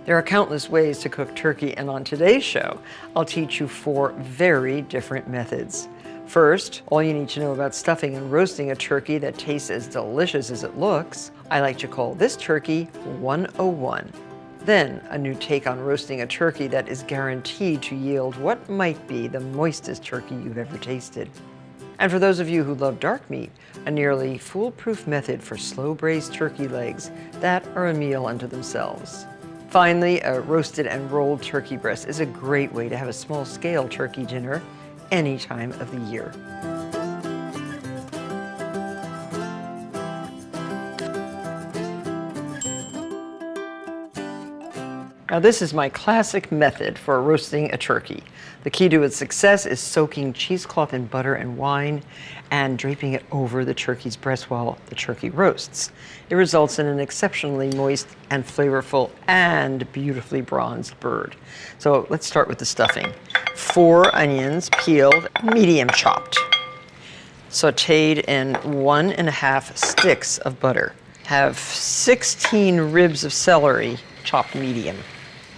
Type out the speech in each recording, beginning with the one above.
There are countless ways to cook turkey, and on today's show, I'll teach you 4 very different methods. First, all you need to know about stuffing and roasting a turkey that tastes as delicious as it looks. I like to call this turkey 101. Then, a new take on roasting a turkey that is guaranteed to yield what might be the moistest turkey you've ever tasted. And for those of you who love dark meat, a nearly foolproof method for slow braised turkey legs that are a meal unto themselves. Finally, a roasted and rolled turkey breast is a great way to have a small-scale turkey dinner any time of the year. Now this is my classic method for roasting a turkey. The key to its success is soaking cheesecloth in butter and wine and draping it over the turkey's breast while the turkey roasts. It results in an exceptionally moist and flavorful and beautifully bronzed bird. So let's start with the stuffing. 4 onions, peeled, medium chopped. Sauteed in 1½ sticks of butter. Have 16 ribs of celery, chopped medium.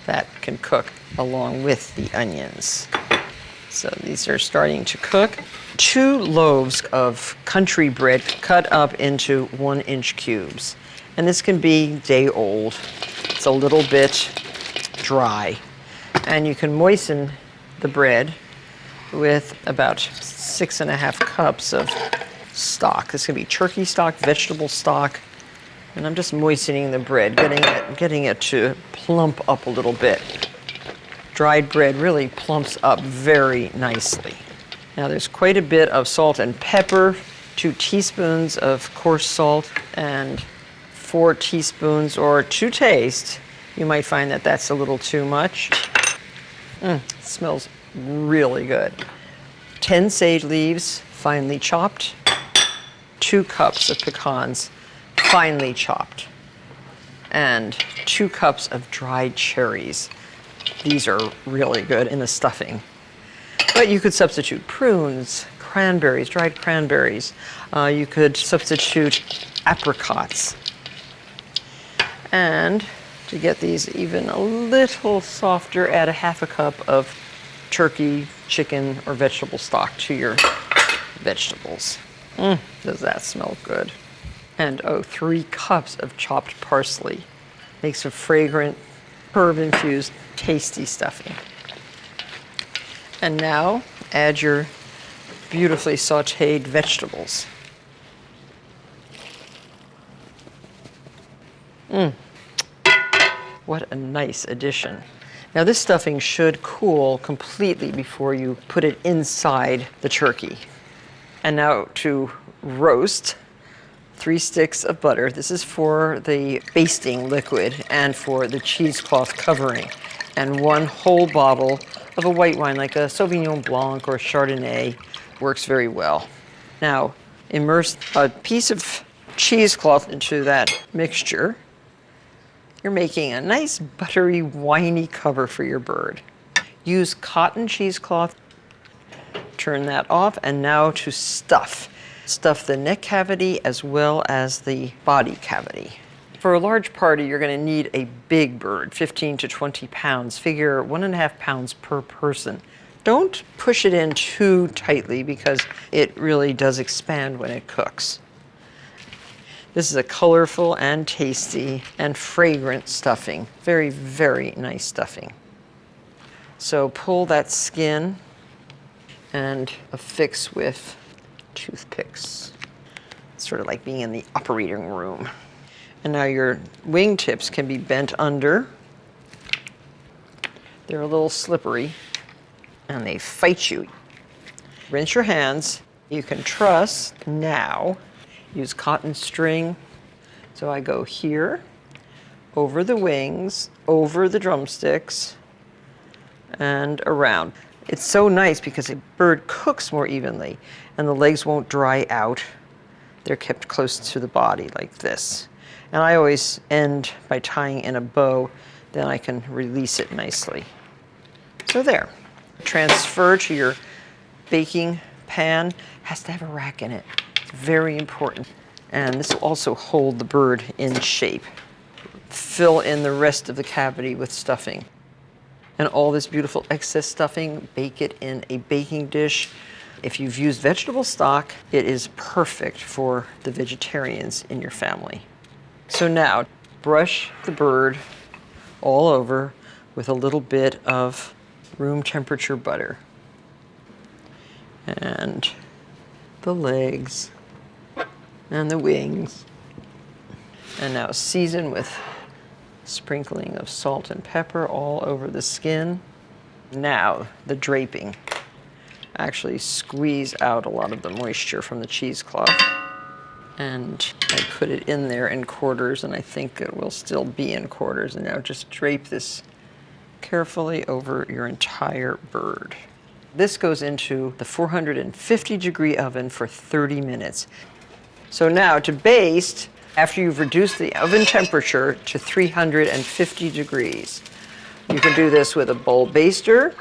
That can cook along with the onions. So these are starting to cook. 2 loaves of country bread cut up into 1-inch cubes. And this can be day old. It's a little bit dry. And you can moisten the bread with about 6½ cups of stock. This can be turkey stock, vegetable stock. And I'm just moistening the bread, getting it to plump up a little bit. Dried bread really plumps up very nicely. Now there's quite a bit of salt and pepper, 2 teaspoons of coarse salt, and 4 teaspoons, or to taste. You might find that that's a little too much. It smells really good. 10 sage leaves, finely chopped. 2 cups of pecans, finely chopped, and 2 cups of dried cherries. These are really good in the stuffing. But you could substitute prunes, cranberries, dried cranberries. You could substitute apricots. And to get these even a little softer, add ½ cup of turkey, chicken, or vegetable stock to your vegetables. Does that smell good? And 3 cups of chopped parsley. Makes a fragrant, herb-infused, tasty stuffing. And now add your beautifully sauteed vegetables. What a nice addition. Now this stuffing should cool completely before you put it inside the turkey. And now to roast. 3 sticks of butter. This is for the basting liquid and for the cheesecloth covering. And 1 whole bottle of a white wine, like a Sauvignon Blanc or Chardonnay, works very well. Now, immerse a piece of cheesecloth into that mixture. You're making a nice buttery, winey cover for your bird. Use cotton cheesecloth. Turn that off, and now to stuff. Stuff the neck cavity as well as the body cavity. For a large party, you're going to need a big bird, 15 to 20 pounds. Figure 1½ pounds per person. Don't push it in too tightly because it really does expand when it cooks. This is a colorful and tasty and fragrant stuffing. Very, very nice stuffing. So pull that skin and affix with toothpicks. It's sort of like being in the operating room. And now your wingtips can be bent under. They're a little slippery and they fight you. Rinse your hands. You can truss now. Use cotton string. So I go here, over the wings, over the drumsticks, and around. It's so nice because a bird cooks more evenly and the legs won't dry out. They're kept close to the body like this. And I always end by tying in a bow, then I can release it nicely. So there. Transfer to your baking pan. Has to have a rack in it. It's very important. And this will also hold the bird in shape. fill in the rest of the cavity with stuffing. And all this beautiful excess stuffing, bake it in a baking dish. If you've used vegetable stock, it is perfect for the vegetarians in your family. So now, brush the bird all over with a little bit of room temperature butter. And the legs and the wings. And now season with sprinkling of salt and pepper all over the skin. Now the draping. Actually squeeze out a lot of the moisture from the cheesecloth. And I put it in there in quarters, and I think it will still be in quarters. And now just drape this carefully over your entire bird. This goes into the 450-degree oven for 30 minutes. So now to baste, after you've reduced the oven temperature to 350 degrees, you can do this with a bowl baster,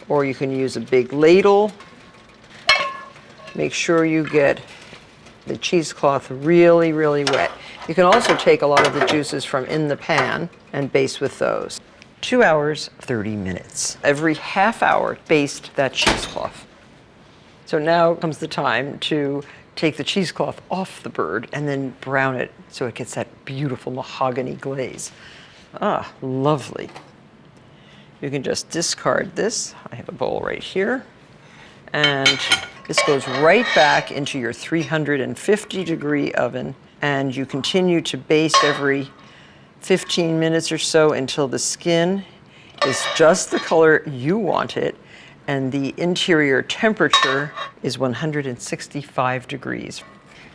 or you can use a big ladle. Make sure you get the cheesecloth really, really wet. You can also take a lot of the juices from in the pan and baste with those. 2 hours, 30 minutes. Every half hour, baste that cheesecloth. So now comes the time to take the cheesecloth off the bird and then brown it so it gets that beautiful mahogany glaze. Ah, lovely. You can just discard this. I have a bowl right here. And this goes right back into your 350-degree oven, and you continue to baste every 15 minutes or so until the skin is just the color you want it, and the interior temperature is 165 degrees.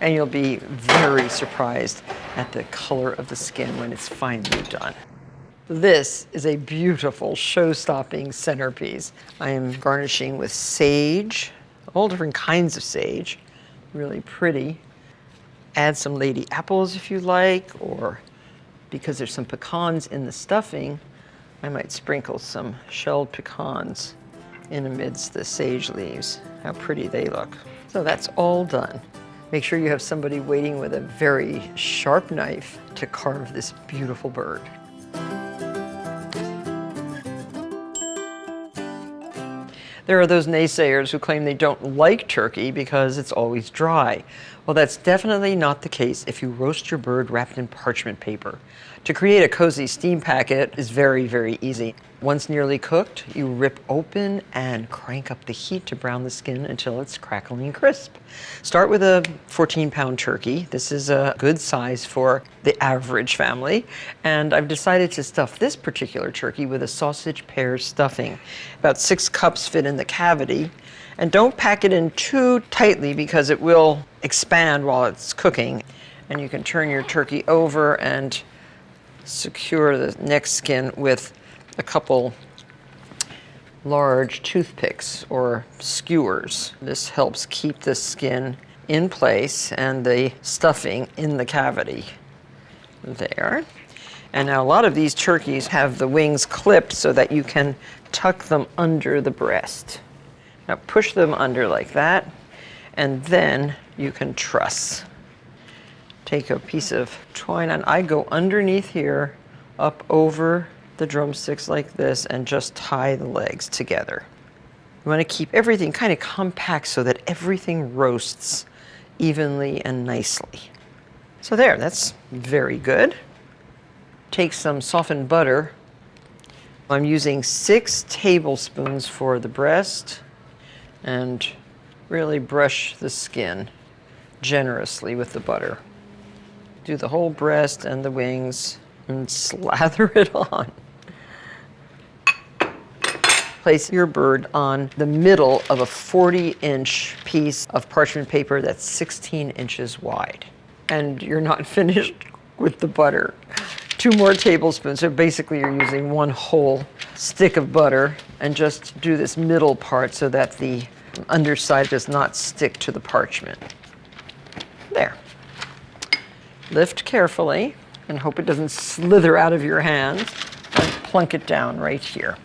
And you'll be very surprised at the color of the skin when it's finally done. This is a beautiful show-stopping centerpiece. I am garnishing with sage, all different kinds of sage, really pretty. Add some lady apples if you like, or because there's some pecans in the stuffing, I might sprinkle some shelled pecans in amidst the sage leaves. How pretty they look. So that's all done. Make sure you have somebody waiting with a very sharp knife to carve this beautiful bird. There are those naysayers who claim they don't like turkey because it's always dry. Well, that's definitely not the case if you roast your bird wrapped in parchment paper. To create a cozy steam packet is very, very easy. Once nearly cooked, you rip open and crank up the heat to brown the skin until it's crackling crisp. Start with a 14-pound turkey. This is a good size for the average family. And I've decided to stuff this particular turkey with a sausage pear stuffing. About 6 cups fit in the cavity. And don't pack it in too tightly because it will expand while it's cooking. And you can turn your turkey over and secure the neck skin with a couple large toothpicks or skewers. This helps keep the skin in place and the stuffing in the cavity. There. And now a lot of these turkeys have the wings clipped so that you can tuck them under the breast. Now push them under like that, and then you can truss. Take a piece of twine, and I go underneath here, up over the drumsticks like this, and just tie the legs together. You want to keep everything kind of compact so that everything roasts evenly and nicely. So there, that's very good. Take some softened butter. I'm using 6 tablespoons for the breast, and really brush the skin generously with the butter. Do the whole breast and the wings and slather it on. Place your bird on the middle of a 40-inch piece of parchment paper that's 16 inches wide. And you're not finished with the butter. 2 more tablespoons, so basically you're using 1 whole stick of butter, and just do this middle part so that the underside does not stick to the parchment. There. Lift carefully and hope it doesn't slither out of your hands, and plunk it down right here.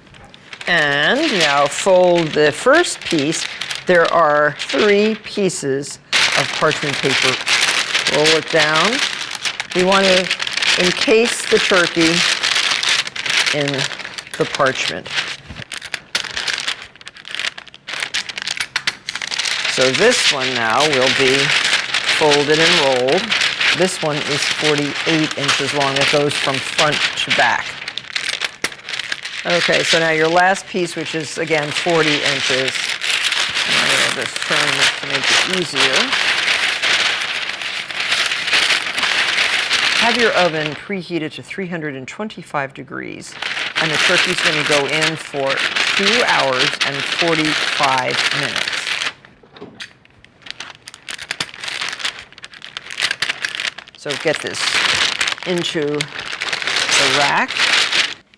And now fold the first piece. There are 3 pieces of parchment paper. Roll it down. We want to encase the turkey in the parchment. So this one now will be folded and rolled. This one is 48 inches long. It goes from front to back. Okay, so now your last piece, which is again 40 inches. And I'm going to just turn this to make it easier. Have your oven preheated to 325 degrees, and the turkey's going to go in for 2 hours and 45 minutes. So get this into the rack,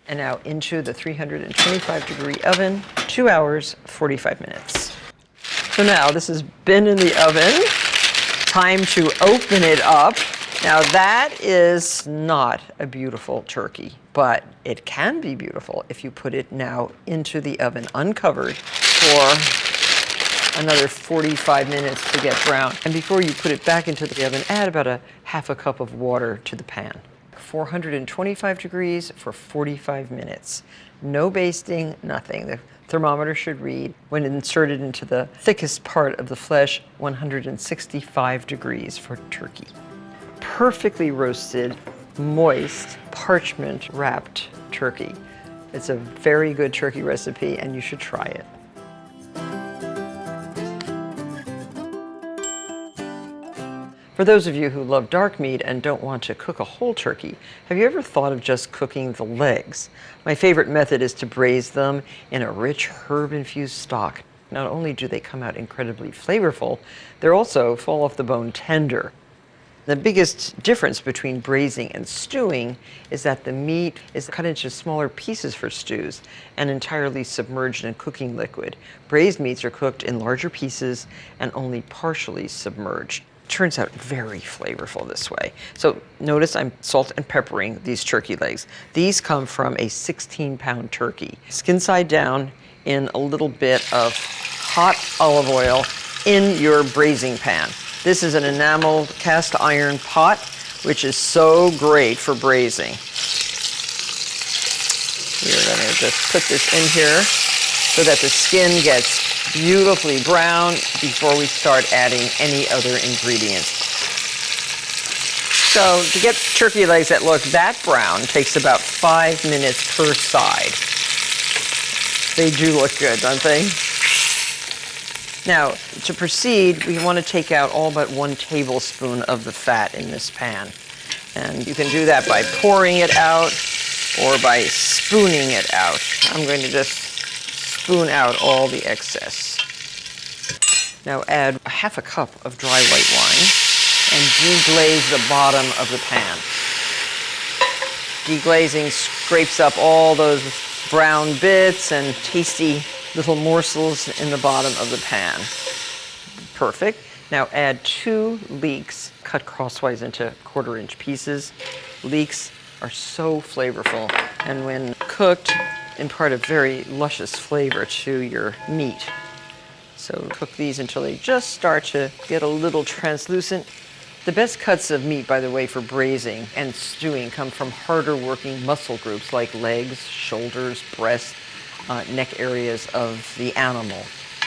and now into the 325 degree oven, 2 hours, 45 minutes. So now this has been in the oven. Time to open it up. Now that is not a beautiful turkey, but it can be beautiful if you put it now into the oven uncovered for another 45 minutes to get brown. And before you put it back into the oven, add about a half a cup of water to the pan. 425 degrees for 45 minutes. No basting, nothing. The thermometer should read, when inserted into the thickest part of the flesh, 165 degrees for turkey. Perfectly roasted, moist, parchment wrapped turkey. It's a very good turkey recipe and you should try it. For those of you who love dark meat and don't want to cook a whole turkey, have you ever thought of just cooking the legs? My favorite method is to braise them in a rich herb-infused stock. Not only do they come out incredibly flavorful, they're also fall off the bone tender. The biggest difference between braising and stewing is that the meat is cut into smaller pieces for stews and entirely submerged in cooking liquid. Braised meats are cooked in larger pieces and only partially submerged. Turns out very flavorful this way. So notice I'm salt and peppering these turkey legs. These come from a 16-pound turkey. Skin side down in a little bit of hot olive oil in your braising pan. This is an enamel cast iron pot, which is so great for braising. We're going to just put this in here so that the skin gets beautifully brown before we start adding any other ingredients. So to get turkey legs that look that brown takes about 5 minutes per side. They do look good, don't they? Now, to proceed, we want to take out all but 1 tablespoon of the fat in this pan. And you can do that by pouring it out or by spooning it out. I'm going to just spoon out all the excess. Now add a half a cup of dry white wine and deglaze the bottom of the pan. Deglazing scrapes up all those brown bits and tasty little morsels in the bottom of the pan. Perfect. Now add 2 leeks cut crosswise into 1/4-inch pieces. Leeks are so flavorful, and when cooked, impart a very luscious flavor to your meat. So cook these until they just start to get a little translucent. The best cuts of meat, by the way, for braising and stewing come from harder working muscle groups like legs, shoulders, breast, neck areas of the animal.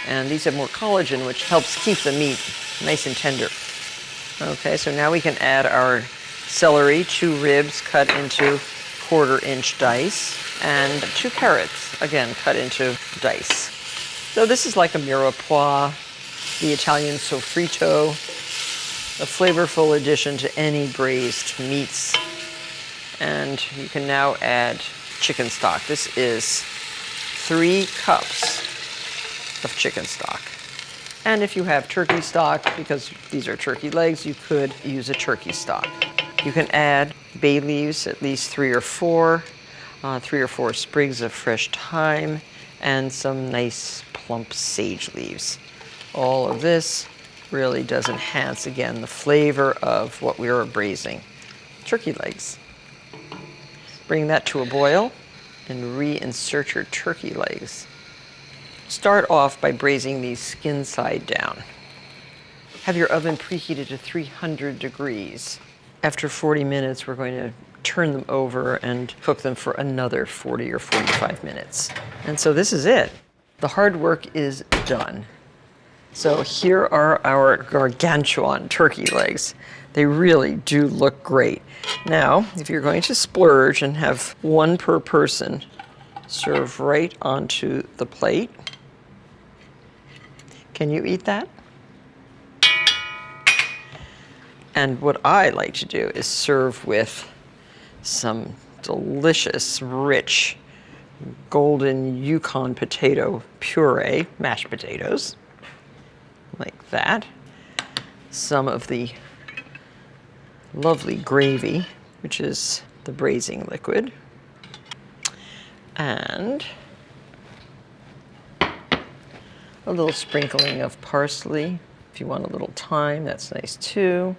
And these have more collagen, which helps keep the meat nice and tender. Okay, so now we can add our celery, 2 ribs cut into 1/4-inch dice, and 2 carrots, again, cut into dice. So this is like a mirepoix, the Italian sofrito, a flavorful addition to any braised meats. And you can now add chicken stock. This is 3 cups of chicken stock. And if you have turkey stock, because these are turkey legs, you could use a turkey stock. You can add bay leaves, at least 3 or 4, 3 or 4 sprigs of fresh thyme, and some nice plump sage leaves. All of this really does enhance, again, the flavor of what we are braising. Turkey legs. Bring that to a boil and reinsert your turkey legs. Start off by braising these skin side down. Have your oven preheated to 300 degrees. After 40 minutes, we're going to turn them over and cook them for another 40 or 45 minutes. And so this is it. The hard work is done. So here are our gargantuan turkey legs. They really do look great. Now, if you're going to splurge and have one per person, serve right onto the plate. Can you eat that? And what I like to do is serve with some delicious, rich, golden Yukon potato puree, mashed potatoes, like that. Some of the lovely gravy, which is the braising liquid. And a little sprinkling of parsley. If you want a little thyme, that's nice too.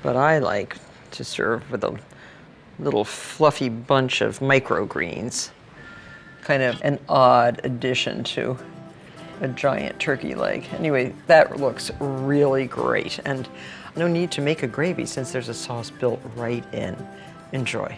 But I like to serve with a little fluffy bunch of microgreens. Kind of an odd addition to a giant turkey leg. Anyway, that looks really great. And no need to make a gravy since there's a sauce built right in. Enjoy.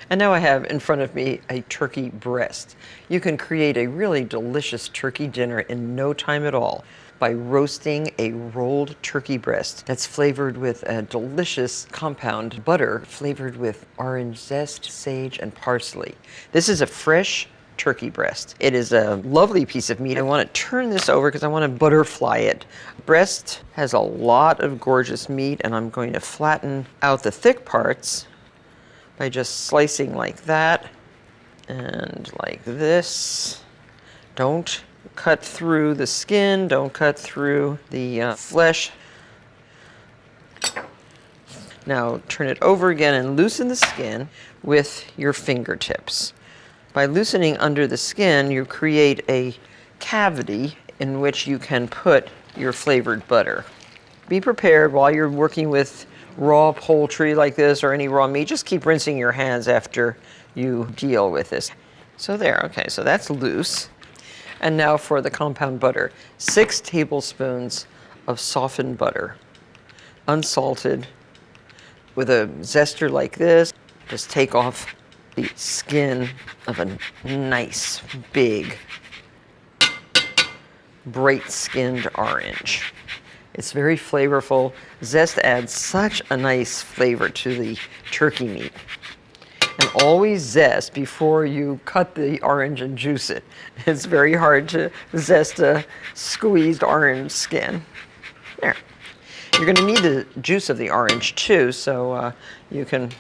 And now I have in front of me a turkey breast. You can create a really delicious turkey dinner in no time at all by roasting a rolled turkey breast that's flavored with a delicious compound butter flavored with orange zest, sage, and parsley. This is a fresh turkey breast. It is a lovely piece of meat. I want to turn this over because I want to butterfly it. Breast has a lot of gorgeous meat, and I'm going to flatten out the thick parts by just slicing like that and like this. Don't cut through the skin, don't cut through the flesh. Now turn it over again and loosen the skin with your fingertips. By loosening under the skin, you create a cavity in which you can put your flavored butter. Be prepared while you're working with raw poultry like this or any raw meat, just keep rinsing your hands after you deal with this. So there, okay, so that's loose. And now for the compound butter. 6 tablespoons of softened butter, unsalted, with a zester like this. Just take off the skin of a nice, big, bright-skinned orange. It's very flavorful. Zest adds such a nice flavor to the turkey meat. And always zest before you cut the orange and juice it. It's very hard to zest a squeezed orange skin. There. You're going to need the juice of the orange too, so you can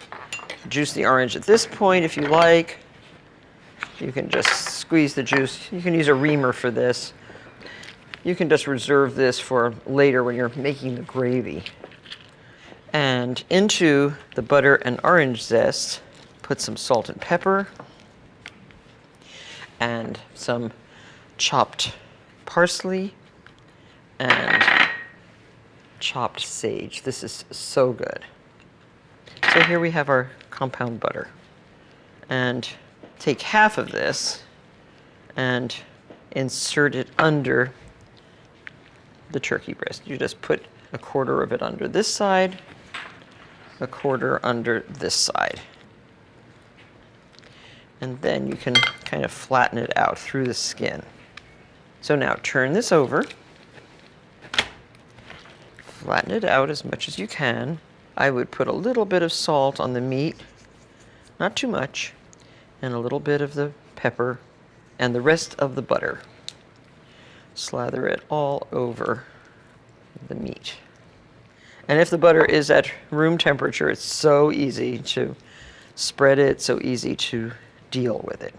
juice the orange at this point if you like. You can just squeeze the juice. You can use a reamer for this. You can just reserve this for later when you're making the gravy. And into the butter and orange zest, put some salt and pepper and some chopped parsley and chopped sage. This is so good. So here we have our compound butter. And take half of this and insert it under the turkey breast. You just put a quarter of it under this side, a quarter under this side. And then you can kind of flatten it out through the skin. So now turn this over, flatten it out as much as you can. I would put a little bit of salt on the meat, not too much, and a little bit of the pepper and the rest of the butter. Slather it all over the meat. And if the butter is at room temperature, it's so easy to spread it, so easy to deal with it.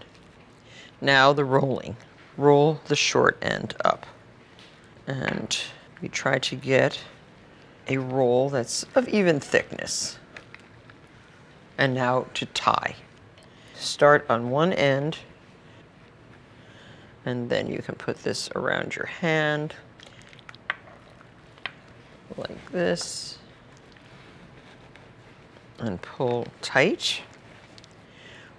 Now the rolling. Roll the short end up. And we try to get a roll that's of even thickness. And now to tie. Start on one end, and then you can put this around your hand like this and pull tight.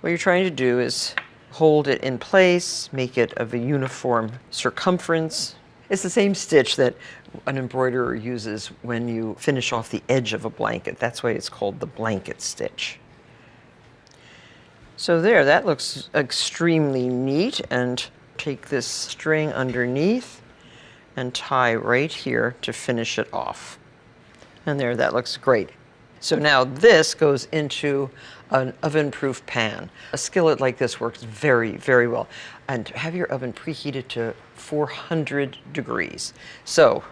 What you're trying to do is hold it in place, make it of a uniform circumference, It's the same stitch that an embroiderer uses when you finish off the edge of a blanket. That's why it's called the blanket stitch. So there, that looks extremely neat. And take this string underneath and tie right here to finish it off. And there, that looks great. So now this goes into an oven-proof pan. A skillet like this works very, very well. And have your oven preheated to 400 degrees. So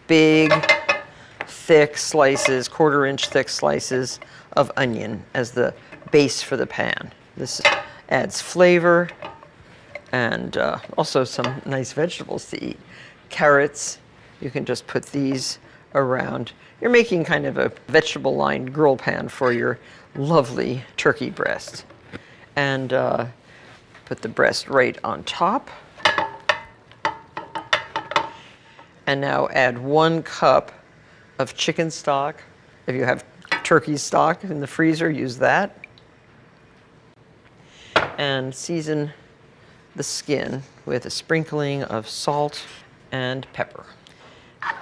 big, thick slices, 1/4 inch thick slices of onion as the base for the pan. This adds flavor and also some nice vegetables to eat. Carrots, you can just put these around. You're making kind of a vegetable-lined grill pan for your lovely turkey breast. And put the breast right on top. And now add 1 cup of chicken stock. If you have turkey stock in the freezer, use that. And season the skin with a sprinkling of salt and pepper.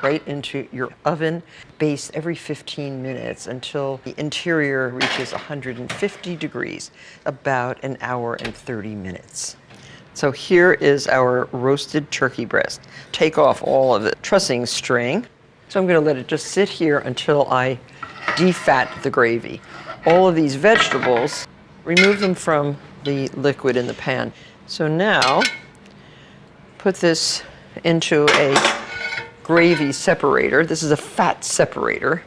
Right into your oven. Baste every 15 minutes until the interior reaches 150 degrees, about 1 hour and 30 minutes. So here is our roasted turkey breast. Take off all of the trussing string. So I'm going to let it just sit here until I defat the gravy. All of these vegetables, remove them from the liquid in the pan. So now, put this into a gravy separator. This is a fat separator.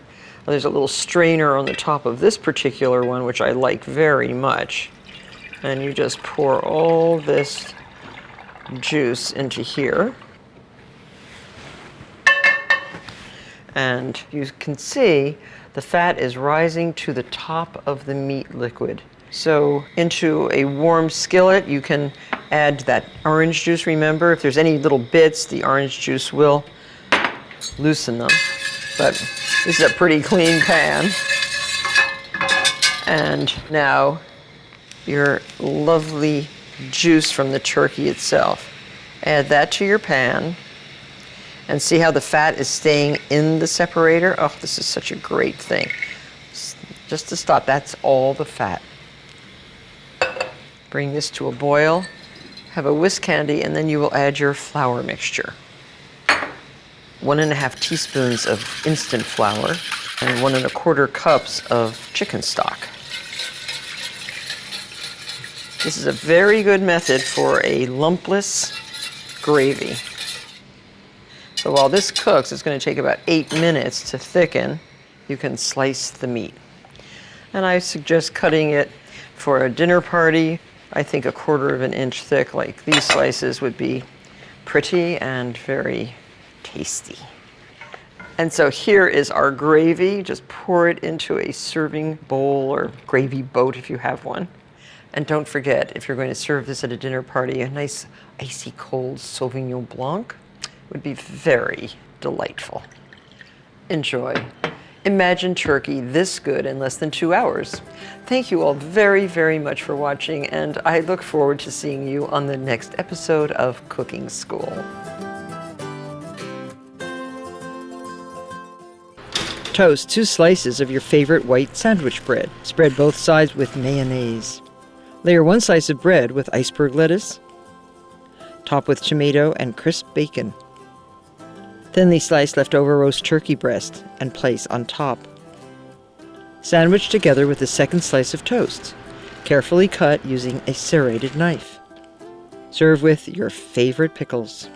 There's a little strainer on the top of this particular one, which I like very much. And you just pour all this juice into here. And you can see the fat is rising to the top of the meat liquid. So into a warm skillet, you can add that orange juice. Remember, if there's any little bits, the orange juice will loosen them. But this is a pretty clean pan. And now your lovely juice from the turkey itself. Add that to your pan. And see how the fat is staying in the separator? Oh, this is such a great thing. Just to stop, that's all the fat. Bring this to a boil, have a whisk handy, and then you will add your flour mixture. 1½ teaspoons of instant flour and 1 1/4 cups of chicken stock. This is a very good method for a lumpless gravy. So while this cooks, it's going to take about 8 minutes to thicken. You can slice the meat. And I suggest cutting it for a dinner party. I think 1/4 inch thick, like these slices, would be pretty and very tasty. And so here is our gravy. Just pour it into a serving bowl or gravy boat if you have one. And don't forget, if you're going to serve this at a dinner party, a nice icy cold Sauvignon Blanc would be very delightful. Enjoy. Imagine turkey this good in less than 2 hours. Thank you all very, very much for watching, and I look forward to seeing you on the next episode of Cooking School. Toast 2 slices of your favorite white sandwich bread. Spread both sides with mayonnaise. Layer 1 slice of bread with iceberg lettuce. Top with tomato and crisp bacon. Thinly slice leftover roast turkey breast and place on top. Sandwich together with the 2nd slice of toast. Carefully cut using a serrated knife. Serve with your favorite pickles.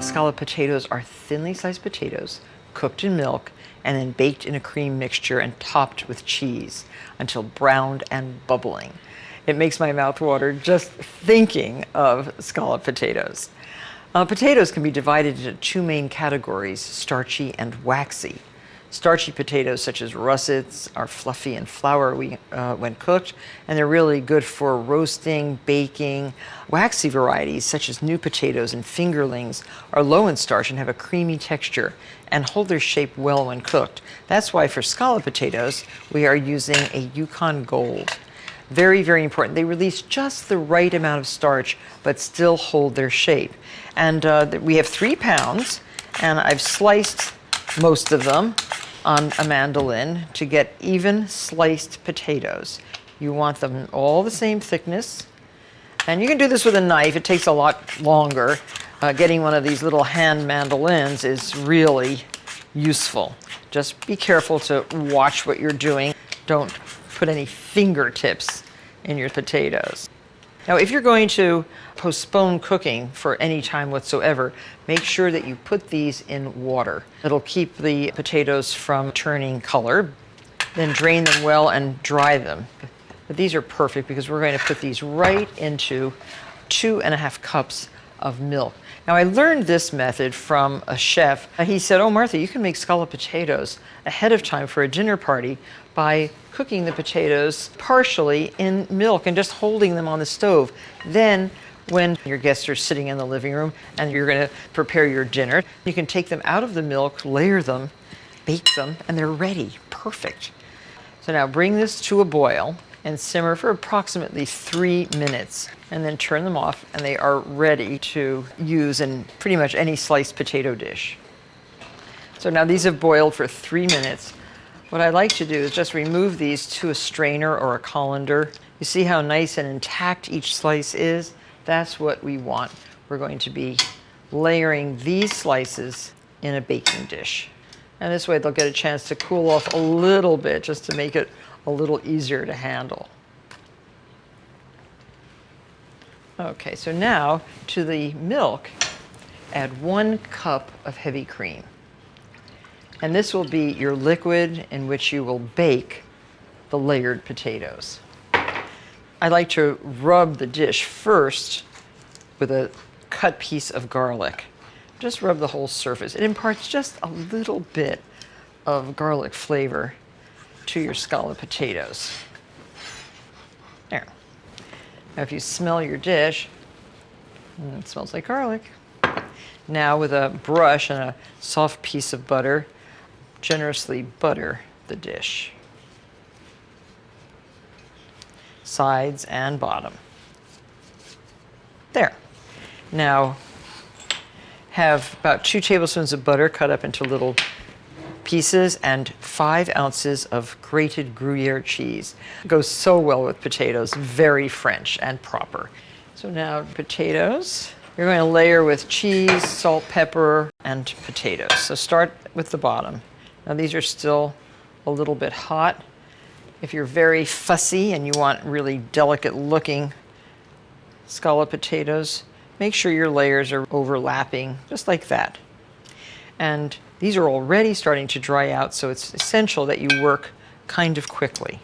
Scalloped potatoes are thinly sliced potatoes, cooked in milk, and then baked in a cream mixture and topped with cheese until browned and bubbling. It makes my mouth water just thinking of scalloped potatoes. Potatoes can be divided into 2 main categories, starchy and waxy. Starchy potatoes such as russets are fluffy and floury when cooked, and they're really good for roasting, baking. Waxy varieties such as new potatoes and fingerlings are low in starch and have a creamy texture and hold their shape well when cooked. That's why for scalloped potatoes, we are using a Yukon Gold. Very, very important. They release just the right amount of starch, but still hold their shape. And we have 3 pounds, and I've sliced most of them on a mandolin to get even sliced potatoes. You want them all the same thickness. And you can do this with a knife. It takes a lot longer. Getting one of these little hand mandolins is really useful. Just be careful to watch what you're doing. Don't put any fingertips in your potatoes. Now, if you're going to postpone cooking for any time whatsoever, make sure that you put these in water. It'll keep the potatoes from turning color. Then drain them well and dry them. But these are perfect because we're going to put these right into 2.5 cups of milk. Now, I learned this method from a chef. He said, "Oh, Martha, you can make scalloped potatoes ahead of time for a dinner party by cooking the potatoes partially in milk and just holding them on the stove. Then, when your guests are sitting in the living room and you're going to prepare your dinner, you can take them out of the milk, layer them, bake them, and they're ready. Perfect." So now bring this to a boil and simmer for approximately 3 minutes, and then turn them off, and they are ready to use in pretty much any sliced potato dish. So now these have boiled for 3 minutes. What I like to do is just remove these to a strainer or a colander. You see how nice and intact each slice is? That's what we want. We're going to be layering these slices in a baking dish. And this way they'll get a chance to cool off a little bit, just to make it a little easier to handle. Okay, so now to the milk, add 1 cup of heavy cream. And this will be your liquid in which you will bake the layered potatoes. I like to rub the dish first with a cut piece of garlic. Just rub the whole surface. It imparts just a little bit of garlic flavor to your scalloped potatoes. There. Now if you smell your dish, it smells like garlic. Now with a brush and a soft piece of butter, generously butter the dish. Sides and bottom. There. Now have about 2 tablespoons of butter cut up into little pieces and 5 ounces of grated Gruyere cheese. It goes so well with potatoes, very French and proper. So now potatoes, you're going to layer with cheese, salt, pepper, and potatoes. So start with the bottom. Now these are still a little bit hot. If you're very fussy and you want really delicate looking scalloped potatoes, make sure your layers are overlapping, just like that. And these are already starting to dry out, so it's essential that you work kind of quickly.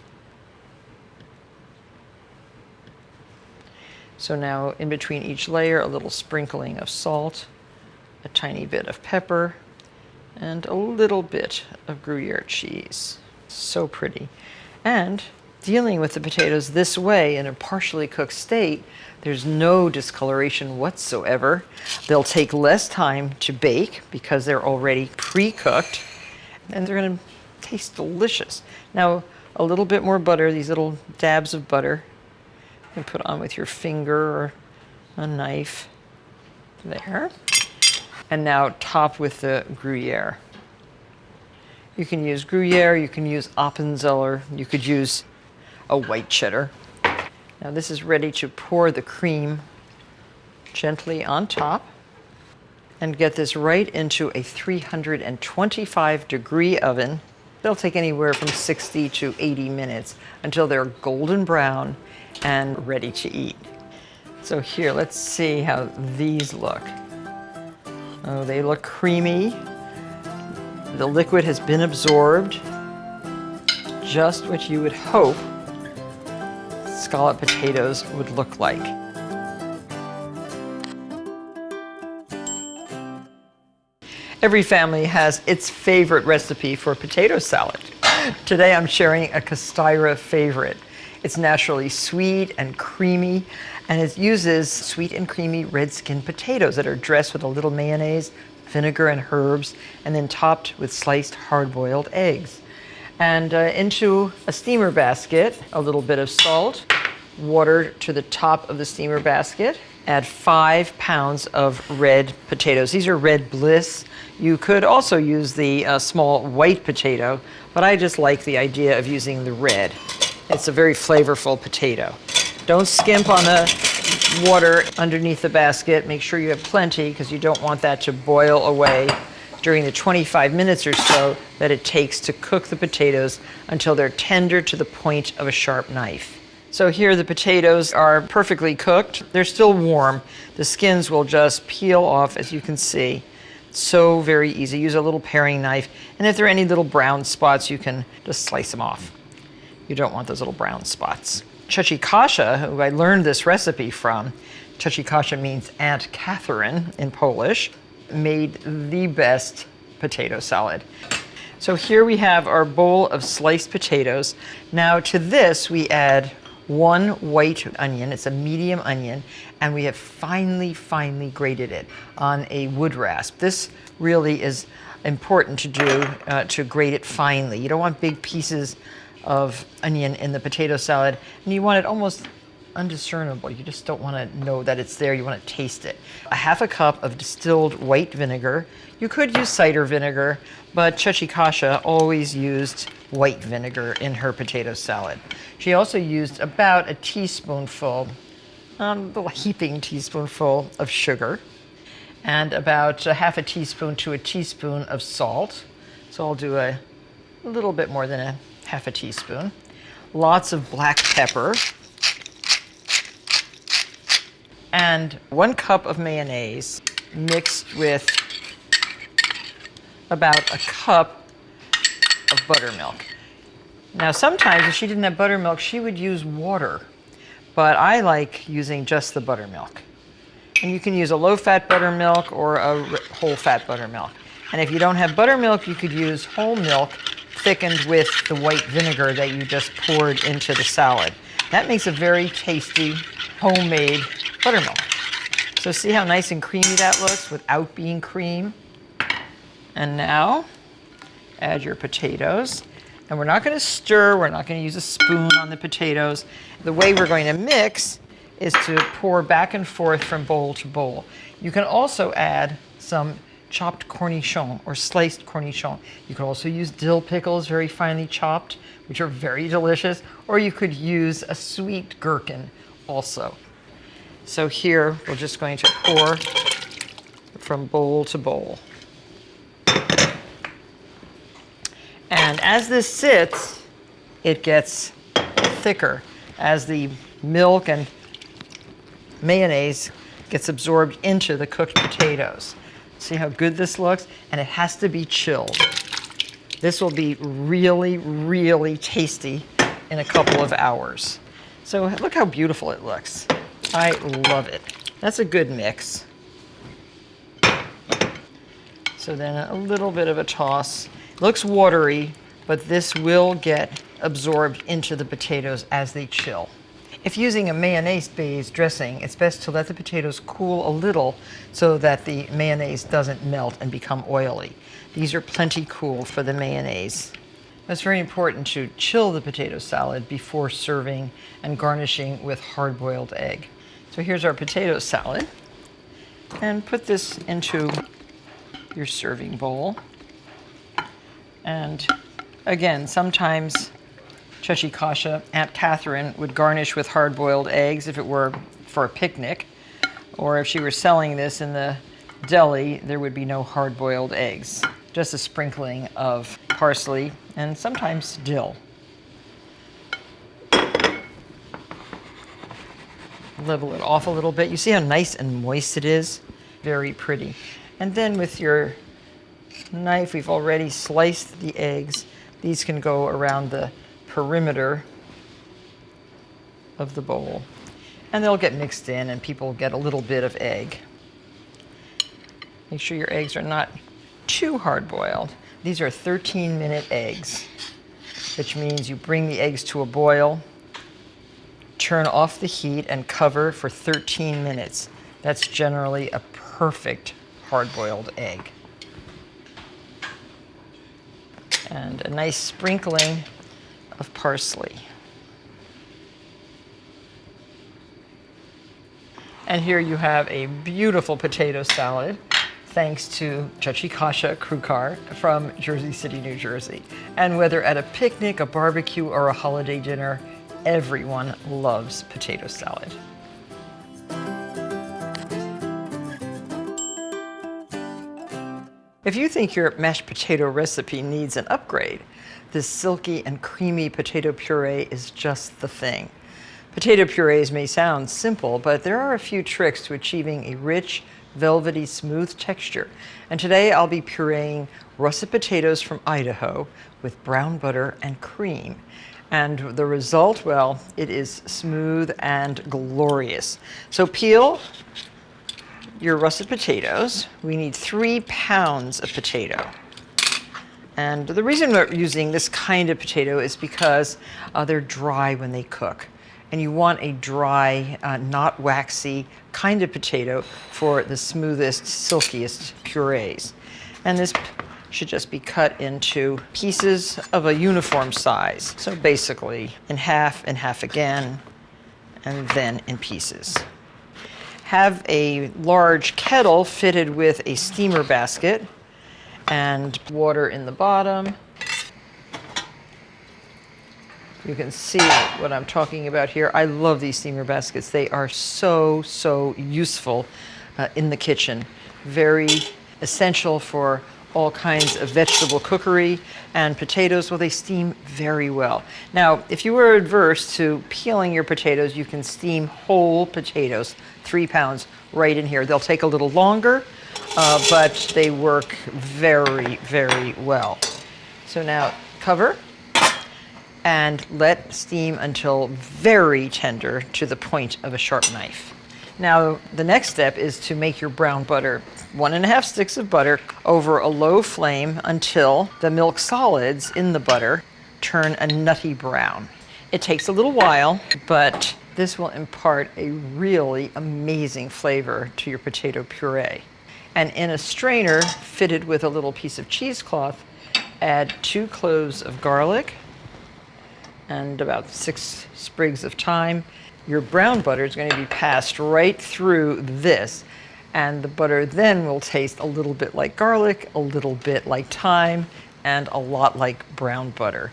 So now in between each layer, a little sprinkling of salt, a tiny bit of pepper, and a little bit of Gruyere cheese. So pretty. And dealing with the potatoes this way in a partially cooked state, there's no discoloration whatsoever. They'll take less time to bake because they're already pre-cooked, and they're going to taste delicious. Now, a little bit more butter, these little dabs of butter, you can put on with your finger or a knife. There. And now top with the Gruyere. You can use Gruyere, you can use Appenzeller, you could use a white cheddar. Now this is ready to pour the cream gently on top and get this right into a 325-degree oven. They'll take anywhere from 60 to 80 minutes until they're golden brown and ready to eat. So here, let's see how these look. Oh, they look creamy. The liquid has been absorbed. Just what you would hope scalloped potatoes would look like. Every family has its favorite recipe for potato salad. Today I'm sharing a Castira favorite. It's naturally sweet and creamy, and it uses sweet and creamy red skin potatoes that are dressed with a little mayonnaise, vinegar, and herbs, and then topped with sliced hard-boiled eggs. And into a steamer basket, a little bit of salt, water to the top of the steamer basket. Add 5 pounds of red potatoes. These are Red Bliss. You could also use the small white potato, but I just like the idea of using the red. It's a very flavorful potato. Don't skimp on the water underneath the basket. Make sure you have plenty because you don't want that to boil away during the 25 minutes or so that it takes to cook the potatoes until they're tender to the point of a sharp knife. So here the potatoes are perfectly cooked. They're still warm. The skins will just peel off, as you can see. So very easy. Use a little paring knife. And if there are any little brown spots, you can just slice them off. You don't want those little brown spots. Cioci Kasia, who I learned this recipe from, Cioci Kasia means Aunt Catherine in Polish, made the best potato salad. So here we have our bowl of sliced potatoes. Now to this we add 1 white onion. It's a medium onion, and we have finely grated it on a wood rasp. This really is important to do, to grate it finely. You don't want big pieces of onion in the potato salad, and you want it almost undiscernible. You just don't want to know that it's there. You want to taste it. A half a cup of distilled white vinegar. You could use cider vinegar, but Cioci Kasia always used white vinegar in her potato salad. She also used about a teaspoonful, a little heaping teaspoonful of sugar, and about a half a teaspoon to a teaspoon of salt. So I'll do a little bit more than a half a teaspoon. Lots of black pepper. And 1 cup of mayonnaise mixed with about a cup of buttermilk. Now sometimes if she didn't have buttermilk, she would use water, but I like using just the buttermilk. And you can use a low-fat buttermilk or a whole-fat buttermilk. And if you don't have buttermilk, you could use whole milk thickened with the white vinegar that you just poured into the salad. That makes a very tasty homemade buttermilk. So see how nice and creamy that looks without being cream? And now add your potatoes. And we're not going to stir, we're not going to use a spoon on the potatoes. The way we're going to mix is to pour back and forth from bowl to bowl. You can also add some chopped cornichon or sliced cornichon. You could also use dill pickles, very finely chopped, which are very delicious, or you could use a sweet gherkin also. So here we're just going to pour from bowl to bowl. And as this sits, it gets thicker as the milk and mayonnaise gets absorbed into the cooked potatoes. See how good this looks? And it has to be chilled. This will be really tasty in a couple of hours. So look how beautiful it looks. I love it. That's a good mix. So then a little bit of a toss. Looks watery, but this will get absorbed into the potatoes as they chill. If using a mayonnaise-based dressing, it's best to let the potatoes cool a little so that the mayonnaise doesn't melt and become oily. These are plenty cool for the mayonnaise. It's very important to chill the potato salad before serving and garnishing with hard-boiled egg. So here's our potato salad. And put this into your serving bowl. And again, sometimes Cioci Kasia, Aunt Catherine, would garnish with hard-boiled eggs if it were for a picnic, or if she were selling this in the deli, there would be no hard-boiled eggs, just a sprinkling of parsley and sometimes dill. Level it off a little bit. You see how nice and moist it is? Very pretty. And then with your knife, we've already sliced the eggs. These can go around the perimeter of the bowl. And they'll get mixed in and people get a little bit of egg. Make sure your eggs are not too hard-boiled. These are 13-minute eggs, which means you bring the eggs to a boil, turn off the heat, and cover for 13 minutes. That's generally a perfect hard-boiled egg. And a nice sprinkling of parsley. And here you have a beautiful potato salad, thanks to Chachikasha Krukar from Jersey City, New Jersey. And whether at a picnic, a barbecue, or a holiday dinner, everyone loves potato salad. If you think your mashed potato recipe needs an upgrade, this silky and creamy potato puree is just the thing. Potato purees may sound simple, but there are a few tricks to achieving a rich, velvety, smooth texture. And today I'll be pureeing russet potatoes from Idaho with brown butter and cream. And the result, well, it is smooth and glorious. So peel your russet potatoes. We need 3 pounds of potato. And the reason we're using this kind of potato is because they're dry when they cook. And you want a dry, not waxy kind of potato for the smoothest, silkiest purees. And this should just be cut into pieces of a uniform size. So basically in half again, and then in pieces. Have a large kettle fitted with a steamer basket and water in the bottom. You can see what I'm talking about here. I love these steamer baskets. They are so, so useful in the kitchen. Very essential for all kinds of vegetable cookery, and potatoes, well, they steam very well. Now, if you were adverse to peeling your potatoes, you can steam whole potatoes, 3 pounds, right in here. They'll take a little longer, but they work very, very well. So now cover and let steam until very tender to the point of a sharp knife. Now, the next step is to make your brown butter. 1½ sticks of butter over a low flame until the milk solids in the butter turn a nutty brown. It takes a little while, but this will impart a really amazing flavor to your potato puree. And in a strainer fitted with a little piece of cheesecloth, add 2 cloves of garlic and about 6 sprigs of thyme. Your brown butter is going to be passed right through this, and the butter then will taste a little bit like garlic, a little bit like thyme, and a lot like brown butter.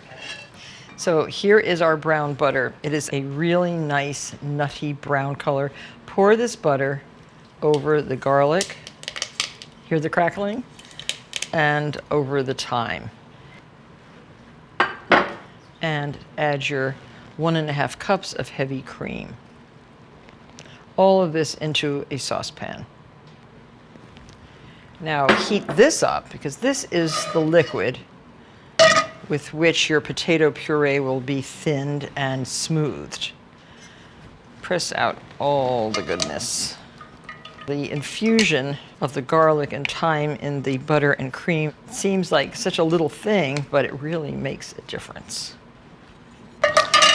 So here is our brown butter. It is a really nice, nutty brown color. Pour this butter over the garlic, hear the crackling, and over the thyme. And add your 1½ cups of heavy cream. All of this into a saucepan. Now heat this up, because this is the liquid with which your potato puree will be thinned and smoothed. Press out all the goodness. The infusion of the garlic and thyme in the butter and cream seems like such a little thing, but it really makes a difference.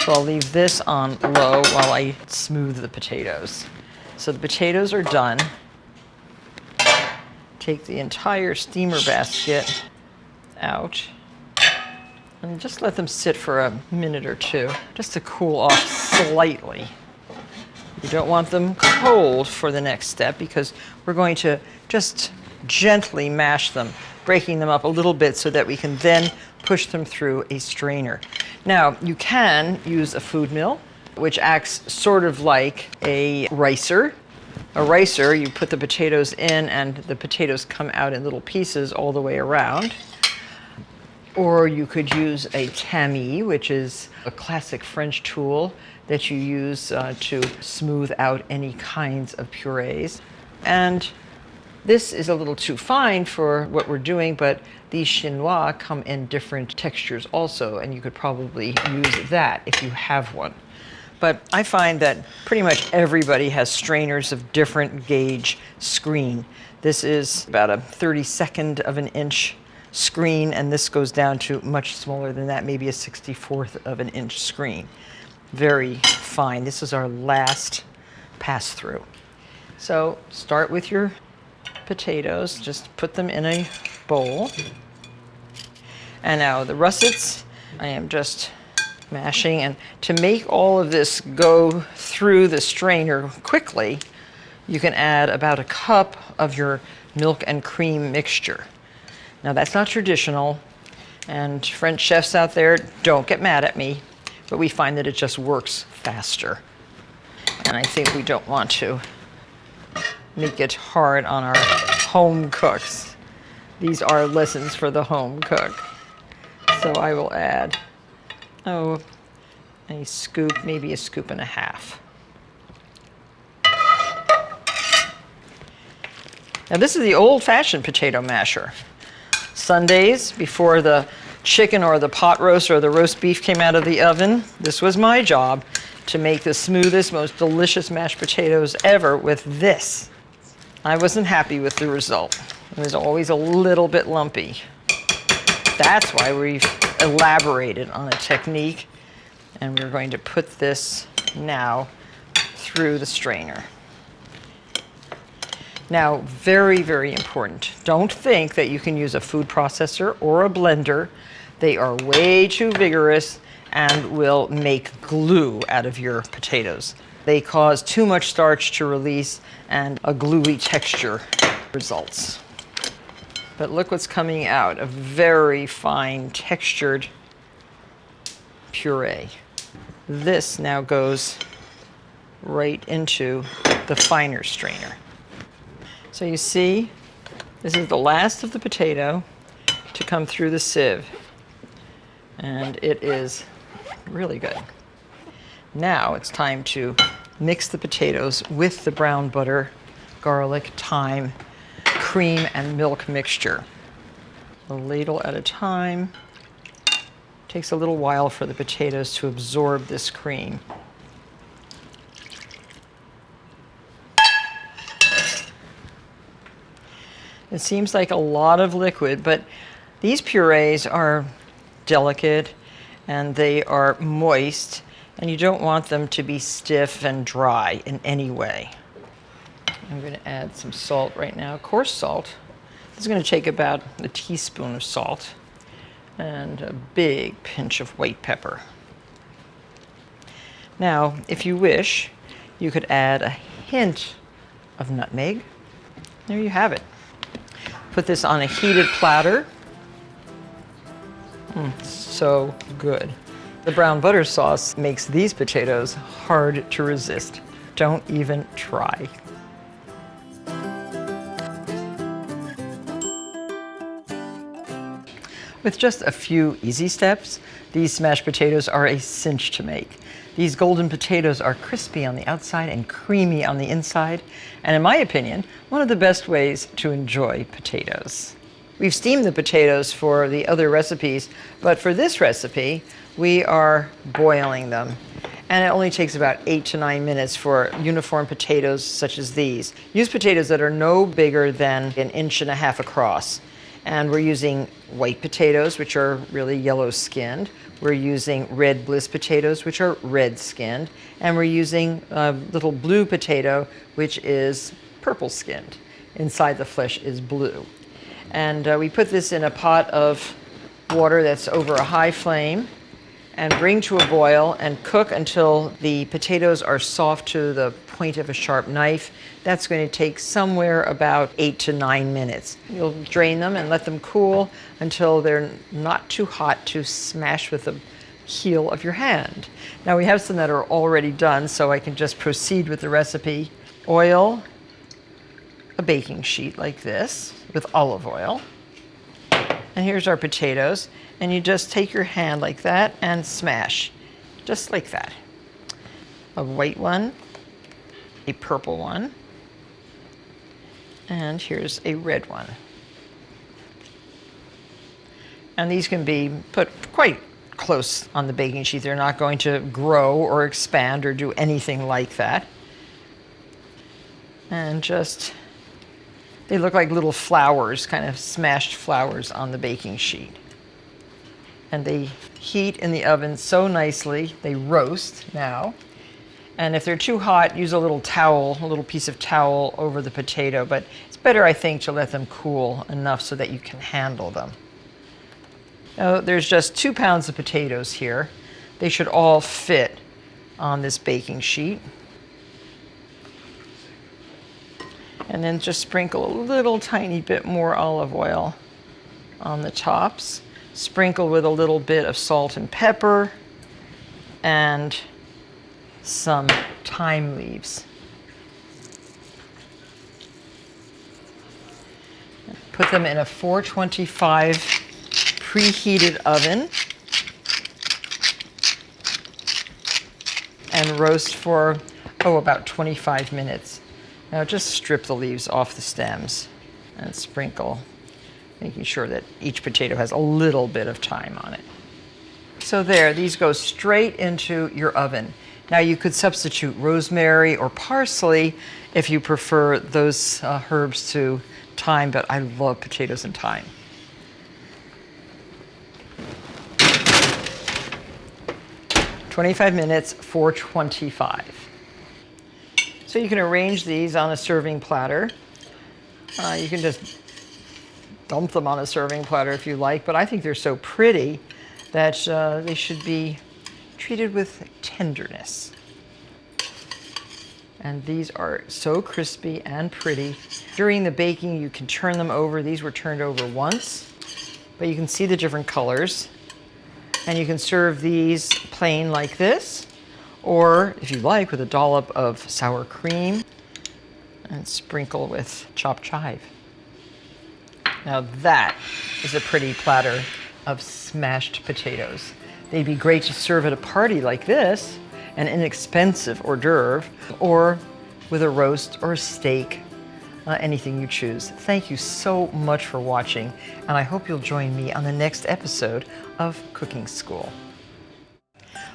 So I'll leave this on low while I smooth the potatoes. So the potatoes are done. Take the entire steamer basket out and just let them sit for a minute or two, just to cool off slightly. You don't want them cold for the next step, because we're going to just gently mash them, breaking them up a little bit so that we can then push them through a strainer. Now, you can use a food mill, which acts sort of like a ricer. A ricer, you put the potatoes in and the potatoes come out in little pieces all the way around. Or you could use a tamis, which is a classic French tool that you use to smooth out any kinds of purees. And this is a little too fine for what we're doing, but these chinois come in different textures also, and you could probably use that if you have one. But I find that pretty much everybody has strainers of different gauge screen. This is about a 32nd of an inch screen, and this goes down to much smaller than that, maybe a 64th of an inch screen. Very fine. This is our last pass through. So start with your potatoes, just put them in a bowl. And now the russets, I am just mashing, and to make all of this go through the strainer quickly, you can add about a cup of your milk and cream mixture. Now that's not traditional, and French chefs out there, don't get mad at me, but we find that it just works faster. And I think we don't want to make it hard on our home cooks. These are lessons for the home cook. So I will add, a scoop, maybe a scoop and a half. Now this is the old-fashioned potato masher. Sundays, before the chicken or the pot roast or the roast beef came out of the oven, this was my job to make the smoothest, most delicious mashed potatoes ever with this. I wasn't happy with the result. It was always a little bit lumpy. That's why we've elaborated on a technique, and we're going to put this now through the strainer. Now, very, very important. Don't think that you can use a food processor or a blender. They are way too vigorous and will make glue out of your potatoes. They cause too much starch to release, and a gluey texture results. But look what's coming out, a very fine textured puree. This now goes right into the finer strainer. So you see, this is the last of the potato to come through the sieve. And it is really good. Now it's time to mix the potatoes with the brown butter, garlic, thyme, cream, and milk mixture. A ladle at a time. Takes a little while for the potatoes to absorb this cream. It seems like a lot of liquid, but these purees are delicate and they are moist, and you don't want them to be stiff and dry in any way. I'm going to add some salt right now, coarse salt. This is going to take about a teaspoon of salt and a big pinch of white pepper. Now, if you wish, you could add a hint of nutmeg. There you have it. Put this on a heated platter. So good. The brown butter sauce makes these potatoes hard to resist. Don't even try. With just a few easy steps, these smashed potatoes are a cinch to make. These golden potatoes are crispy on the outside and creamy on the inside, and in my opinion, one of the best ways to enjoy potatoes. We've steamed the potatoes for the other recipes, but for this recipe, we are boiling them. And it only takes about 8 to 9 minutes for uniform potatoes such as these. Use potatoes that are no bigger than 1.5 inches across. And we're using white potatoes, which are really yellow-skinned. We're using red bliss potatoes, which are red-skinned. And we're using a little blue potato, which is purple-skinned. Inside the flesh is blue. And we put this in a pot of water that's over a high flame and bring to a boil and cook until the potatoes are soft to the point of a sharp knife. That's going to take somewhere about 8 to 9 minutes. You'll drain them and let them cool until they're not too hot to smash with the heel of your hand. Now we have some that are already done, so I can just proceed with the recipe. Oil a baking sheet like this with olive oil. And here's our potatoes. And you just take your hand like that and smash, just like that. A white one, a purple one, and here's a red one. And these can be put quite close on the baking sheet. They're not going to grow or expand or do anything like that. And just They look like little flowers, kind of smashed flowers on the baking sheet. And they heat in the oven so nicely. They roast now. And if they're too hot, use a little towel, a little piece of towel over the potato. But it's better, I think, to let them cool enough so that you can handle them. Now, there's just 2 pounds of potatoes here. They should all fit on this baking sheet. And then just sprinkle a little tiny bit more olive oil on the tops. Sprinkle with a little bit of salt and pepper and some thyme leaves. Put them in a 425 preheated oven and roast for, about 25 minutes. Now just strip the leaves off the stems and sprinkle, making sure that each potato has a little bit of thyme on it. So there, these go straight into your oven. Now you could substitute rosemary or parsley if you prefer those herbs to thyme, but I love potatoes and thyme. "25 minutes, 425. So you can arrange these on a serving platter. You can just dump them on a serving platter if you like, but I think they're so pretty that they should be treated with tenderness. And these are so crispy and pretty. During the baking, you can turn them over. These were turned over once, but you can see the different colors. And you can serve these plain like this, or if you like, with a dollop of sour cream and sprinkle with chopped chive. Now that is a pretty platter of smashed potatoes. They'd be great to serve at a party like this, an inexpensive hors d'oeuvre, or with a roast or a steak, anything you choose. Thank you so much for watching, and I hope you'll join me on the next episode of Cooking School.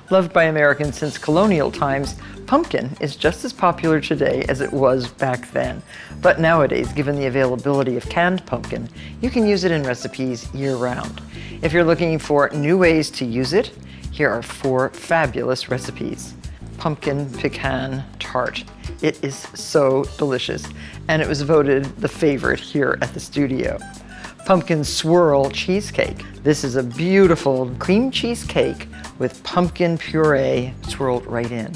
Loved by Americans since colonial times, pumpkin is just as popular today as it was back then. But nowadays, given the availability of canned pumpkin, you can use it in recipes year-round. If you're looking for new ways to use it, here are 4 fabulous recipes. Pumpkin-Pecan Tart. It is so delicious, and it was voted the favorite here at the studio. Pumpkin-Swirl Cheesecake. This is a beautiful cream cheesecake with pumpkin puree swirled right in.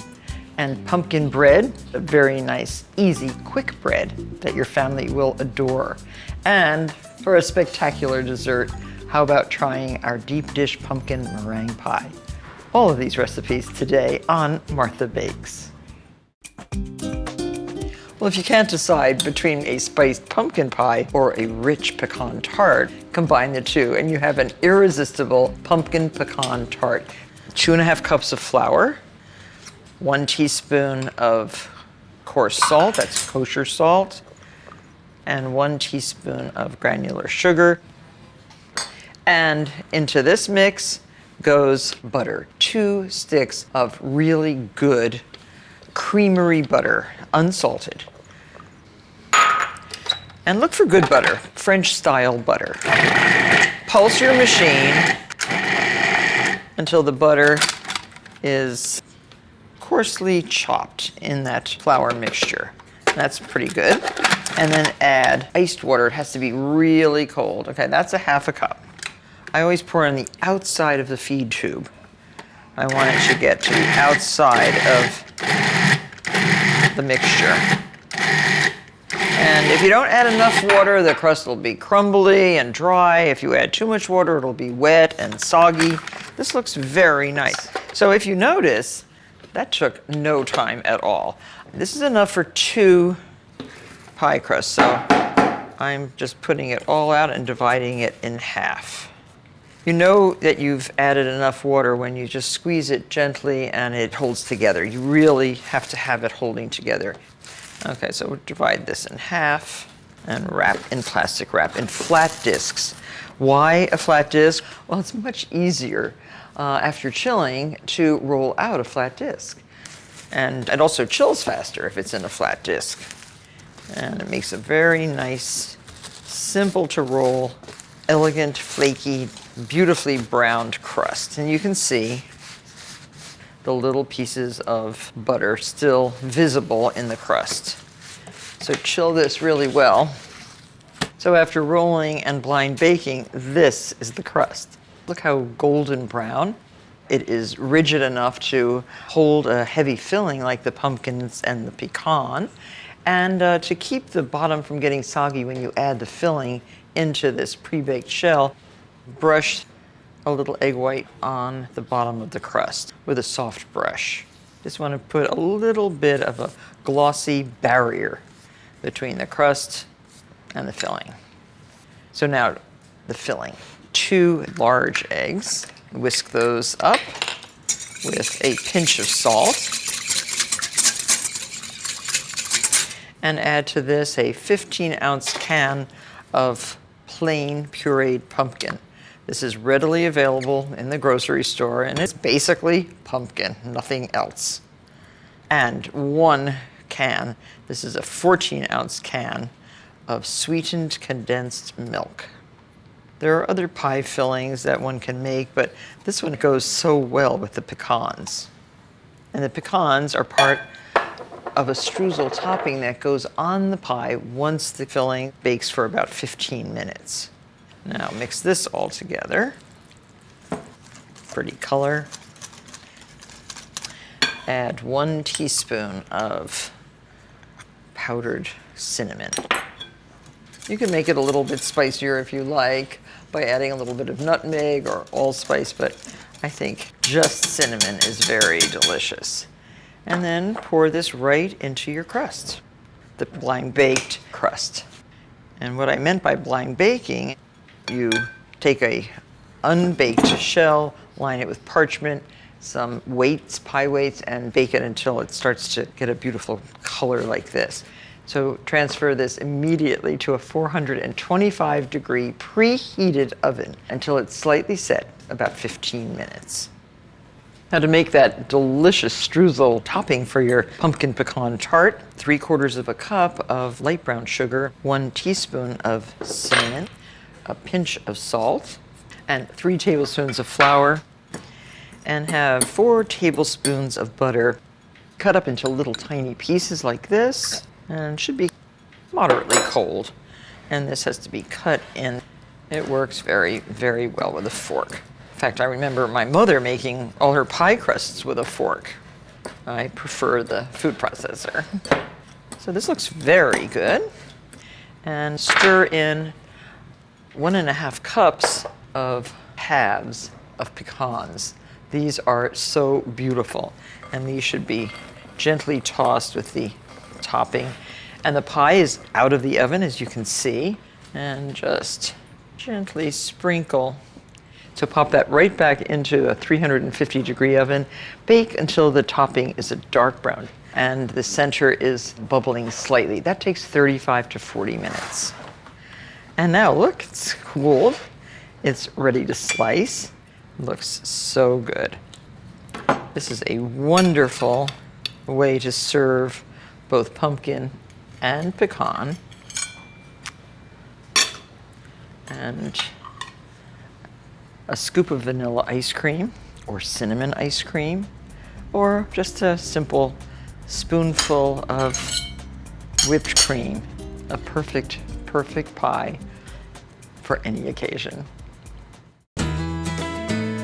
And pumpkin bread, a very nice, easy, quick bread that your family will adore. And for a spectacular dessert, how about trying our deep dish pumpkin meringue pie? All of these recipes today on Martha Bakes. Well, if you can't decide between a spiced pumpkin pie or a rich pecan tart, combine the two and you have an irresistible pumpkin pecan tart. 2½ cups of flour, 1 teaspoon of coarse salt, that's kosher salt, and 1 teaspoon of granular sugar. And into this mix goes butter, 2 sticks of really good creamery butter, unsalted. And look for good butter, French style butter. Pulse your machine until the butter is coarsely chopped in that flour mixture. That's pretty good. And then add iced water. It has to be really cold. Okay, that's a ½ cup. I always pour on the outside of the feed tube. I want it to get to the outside of the mixture. And if you don't add enough water, the crust will be crumbly and dry. If you add too much water, it'll be wet and soggy. This looks very nice. So if you notice, that took no time at all. This is enough for 2 pie crusts, so I'm just putting it all out and dividing it in half. You know that you've added enough water when you just squeeze it gently and it holds together. You really have to have it holding together. Okay, so we'll divide this in half and wrap in plastic wrap in flat discs. Why a flat disc? Well, it's much easier after chilling to roll out a flat disc. And it also chills faster if it's in a flat disc. And it makes a very nice, simple to roll, elegant, flaky, beautifully browned crust. And you can see the little pieces of butter still visible in the crust. So chill this really well. So after rolling and blind baking, this is the crust. Look how golden brown. It is rigid enough to hold a heavy filling like the pumpkins and the pecan, and to keep the bottom from getting soggy when you add the filling into this pre-baked shell, brush a little egg white on the bottom of the crust with a soft brush. Just want to put a little bit of a glossy barrier between the crust and the filling. So now the filling. 2 large eggs. Whisk those up with a pinch of salt. And add to this a 15-ounce can of plain pureed pumpkin. This is readily available in the grocery store, and it's basically pumpkin, nothing else. And 1 can, this is a 14-ounce can of sweetened condensed milk. There are other pie fillings that one can make, but this one goes so well with the pecans. And the pecans are part of a streusel topping that goes on the pie once the filling bakes for about 15 minutes. Now mix this all together. Pretty color. Add 1 teaspoon of powdered cinnamon. You can make it a little bit spicier if you like by adding a little bit of nutmeg or allspice, but I think just cinnamon is very delicious. And then pour this right into your crust, the blind baked crust. And what I meant by blind baking, you take a unbaked shell, line it with parchment, some weights, pie weights, and bake it until it starts to get a beautiful color like this. So transfer this immediately to a 425-degree preheated oven until it's slightly set, about 15 minutes. Now to make that delicious streusel topping for your pumpkin pecan tart, 3/4 cup of light brown sugar, 1 teaspoon of cinnamon, a pinch of salt, and 3 tablespoons of flour, and have 4 tablespoons of butter cut up into little tiny pieces like this, and should be moderately cold. And this has to be cut in. It works very, very well with a fork. In fact, I remember my mother making all her pie crusts with a fork. I prefer the food processor. So this looks very good. And stir in 1.5 cups of halves of pecans. These are so beautiful, and these should be gently tossed with the topping. And the pie is out of the oven, as you can see, and just gently sprinkle. So pop that right back into a 350-degree oven. Bake until the topping is a dark brown and the center is bubbling slightly. That takes 35 to 40 minutes. And now look, it's cooled. It's ready to slice. Looks so good. This is a wonderful way to serve both pumpkin and pecan. And a scoop of vanilla ice cream or cinnamon ice cream, or just a simple spoonful of whipped cream. A perfect, perfect pie for any occasion.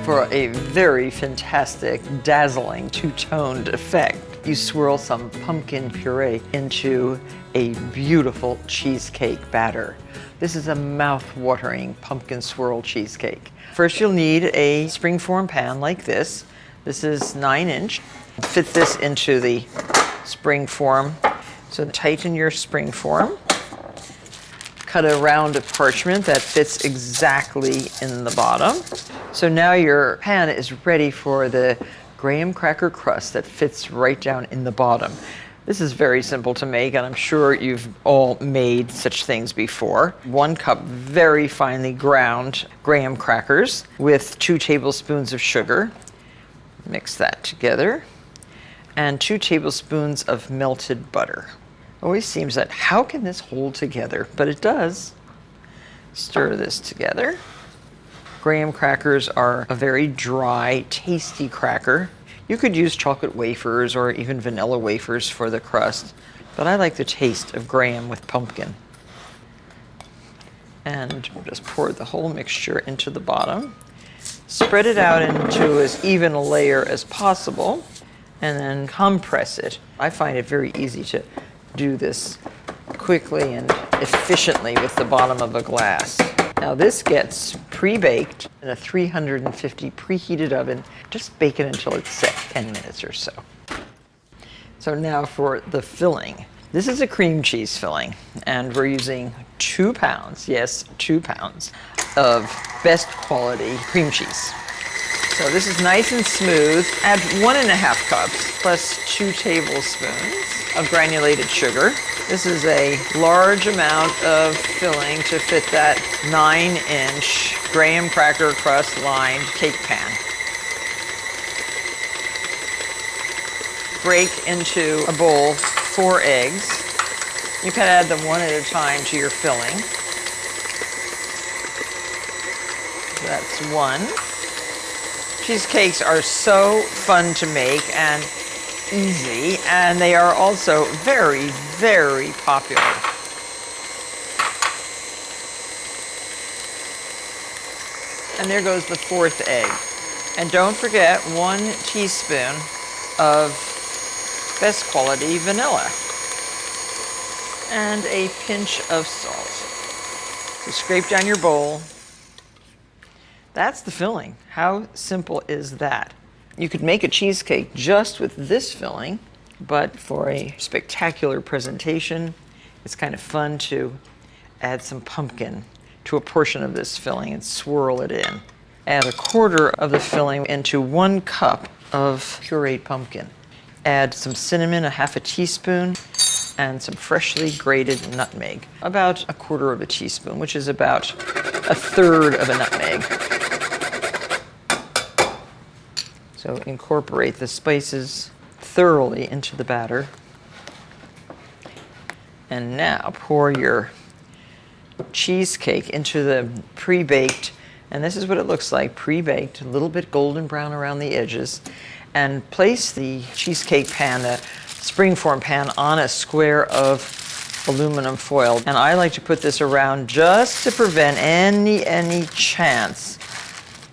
For a very fantastic, dazzling, two-toned effect, you swirl some pumpkin puree into a beautiful cheesecake batter. This is a mouth-watering pumpkin-swirl cheesecake. First, you'll need a springform pan like this. This is 9-inch. Fit this into the springform. So tighten your springform. Cut a round of parchment that fits exactly in the bottom. So now your pan is ready for the graham cracker crust that fits right down in the bottom. This is very simple to make, and I'm sure you've all made such things before. 1 cup very finely ground graham crackers with 2 tablespoons of sugar. Mix that together. And 2 tablespoons of melted butter. Always seems that how can this hold together? But it does. Stir this together. Graham crackers are a very dry, tasty cracker. You could use chocolate wafers or even vanilla wafers for the crust, but I like the taste of graham with pumpkin. And just pour the whole mixture into the bottom. Spread it out into as even a layer as possible, and then compress it. I find it very easy to do this quickly and efficiently with the bottom of a glass. Now this gets pre-baked in a 350 preheated oven. Just bake it until it's set, 10 minutes or so. So now for the filling. This is a cream cheese filling, and we're using 2 pounds, yes, 2 pounds of best quality cream cheese. So this is nice and smooth. Add 1.5 cups plus 2 tablespoons of granulated sugar. This is a large amount of filling to fit that 9-inch graham cracker crust lined cake pan. Break into a bowl 4 eggs. You can add them one at a time to your filling. That's 1. Cheesecakes are so fun to make and easy, and they are also very, very popular. And there goes the 4th egg. And don't forget 1 teaspoon of best quality vanilla and a pinch of salt. So scrape down your bowl. That's the filling. How simple is that? You could make a cheesecake just with this filling, but for a spectacular presentation, it's kind of fun to add some pumpkin to a portion of this filling and swirl it in. Add 1/4 of the filling into 1 cup of pureed pumpkin. Add some cinnamon, 1/2 teaspoon, and some freshly grated nutmeg. About 1/4 of a teaspoon, which is about 1/3 of a nutmeg. So incorporate the spices thoroughly into the batter. And now pour your cheesecake into the pre-baked, and this is what it looks like, pre-baked, a little bit golden brown around the edges. And place the cheesecake pan, the springform pan, on a square of aluminum foil. And I like to put this around just to prevent any chance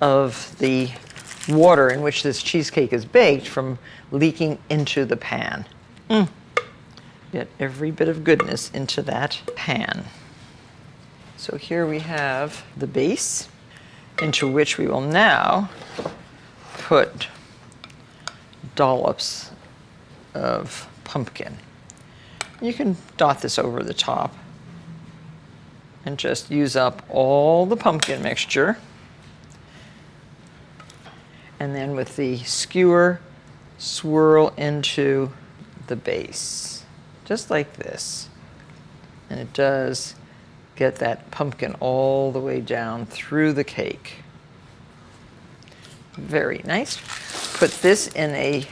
of the water in which this cheesecake is baked from leaking into the pan. Get every bit of goodness into that pan. So here we have the base, into which we will now put dollops of pumpkin. You can dot this over the top and just use up all the pumpkin mixture. And then with the skewer, swirl into the base, just like this. And it does get that pumpkin all the way down through the cake. Very nice. Put this in a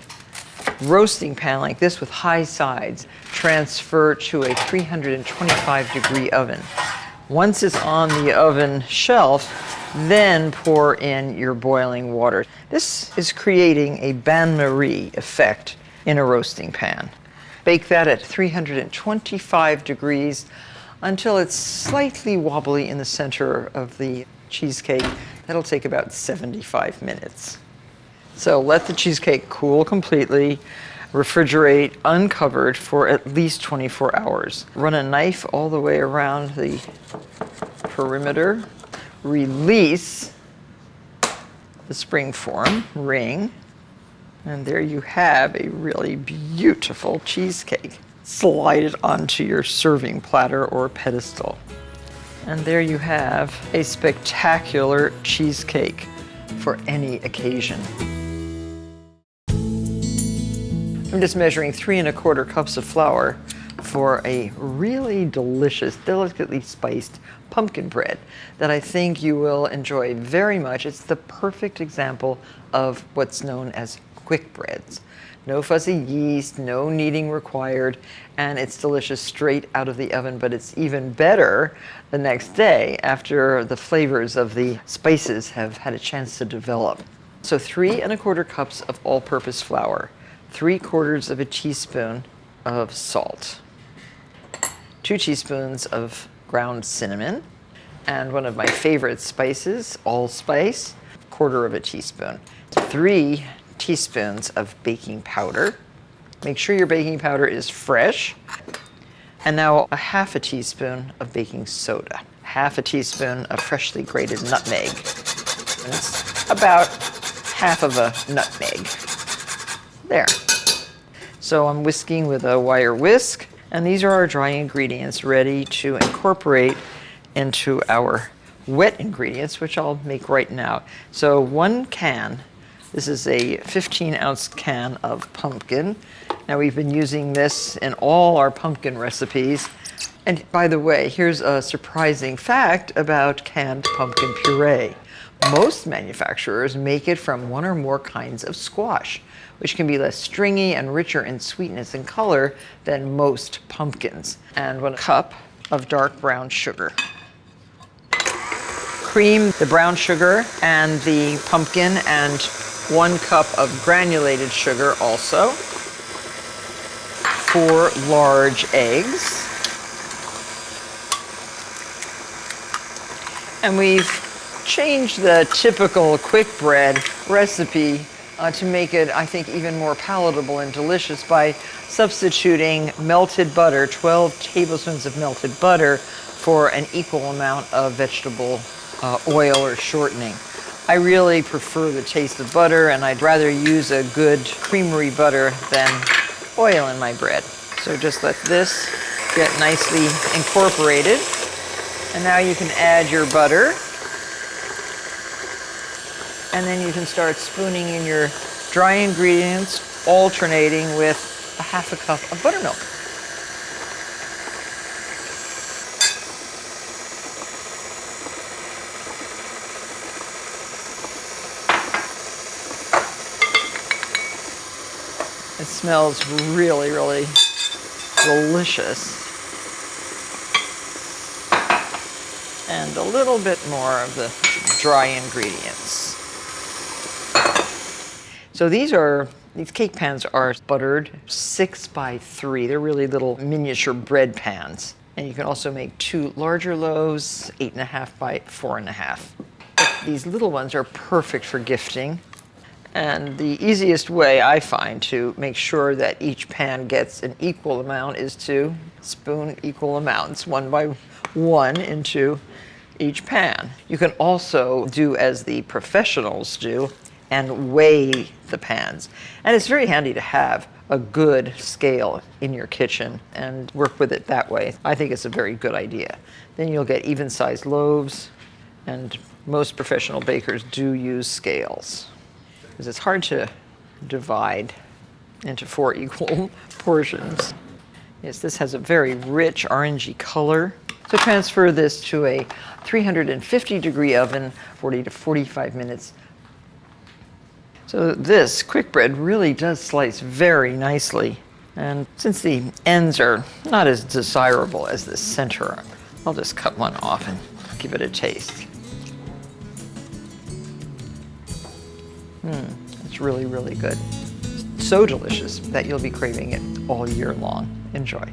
roasting pan like this with high sides. Transfer to a 325-degree oven. Once it's on the oven shelf, then pour in your boiling water. This is creating a bain-marie effect in a roasting pan. Bake that at 325 degrees until it's slightly wobbly in the center of the cheesecake. That'll take about 75 minutes. So let the cheesecake cool completely. Refrigerate uncovered for at least 24 hours. Run a knife all the way around the perimeter. Release the springform ring. And there you have a really beautiful cheesecake. Slide it onto your serving platter or pedestal. And there you have a spectacular cheesecake for any occasion. I'm just measuring 3 1/4 cups of flour for a really delicious, delicately spiced pumpkin bread that I think you will enjoy very much. It's the perfect example of what's known as quick breads. No fuzzy yeast, no kneading required, and it's delicious straight out of the oven, but it's even better the next day after the flavors of the spices have had a chance to develop. So 3 1/4 cups of all-purpose flour, 3/4 of a teaspoon of salt, 2 teaspoons of ground cinnamon, and one of my favorite spices, allspice, 1/4 of a teaspoon, 3 teaspoons of baking powder. Make sure your baking powder is fresh. And now a 1/2 teaspoon of baking soda, 1/2 teaspoon of freshly grated nutmeg. And it's about 1/2 a nutmeg. There. So I'm whisking with a wire whisk, and these are our dry ingredients ready to incorporate into our wet ingredients, which I'll make right now. So 1 can. This is a 15-ounce can of pumpkin. Now we've been using this in all our pumpkin recipes. And by the way, here's a surprising fact about canned pumpkin puree. Most manufacturers make it from 1 or more kinds of squash, which can be less stringy and richer in sweetness and color than most pumpkins. And 1 cup of dark brown sugar. Cream the brown sugar and the pumpkin, and 1 cup of granulated sugar also. 4 large eggs. And we've changed the typical quick bread recipe to make it, I think, even more palatable and delicious by substituting melted butter, 12 tablespoons of melted butter, for an equal amount of vegetable oil or shortening. I really prefer the taste of butter, and I'd rather use a good creamery butter than oil in my bread. So just let this get nicely incorporated. And now you can add your butter. And then you can start spooning in your dry ingredients, alternating with a 1/2 cup of buttermilk. It smells really, really delicious. And a little bit more of the dry ingredients. So these cake pans are buttered 6 by 3. They're really little miniature bread pans. And you can also make 2 larger loaves, 8.5 by 4.5. These little ones are perfect for gifting. And the easiest way I find to make sure that each pan gets an equal amount is to spoon equal amounts, 1 by 1, into each pan. You can also do as the professionals do and weigh the pans. And it's very handy to have a good scale in your kitchen and work with it that way. I think it's a very good idea. Then you'll get even-sized loaves, and most professional bakers do use scales, because it's hard to divide into 4 equal portions. Yes, this has a very rich orangey color. So transfer this to a 350-degree oven, 40 to 45 minutes. So this quick bread really does slice very nicely. And since the ends are not as desirable as the center, I'll just cut one off and give it a taste. It's really, really good. So delicious that you'll be craving it all year long. Enjoy.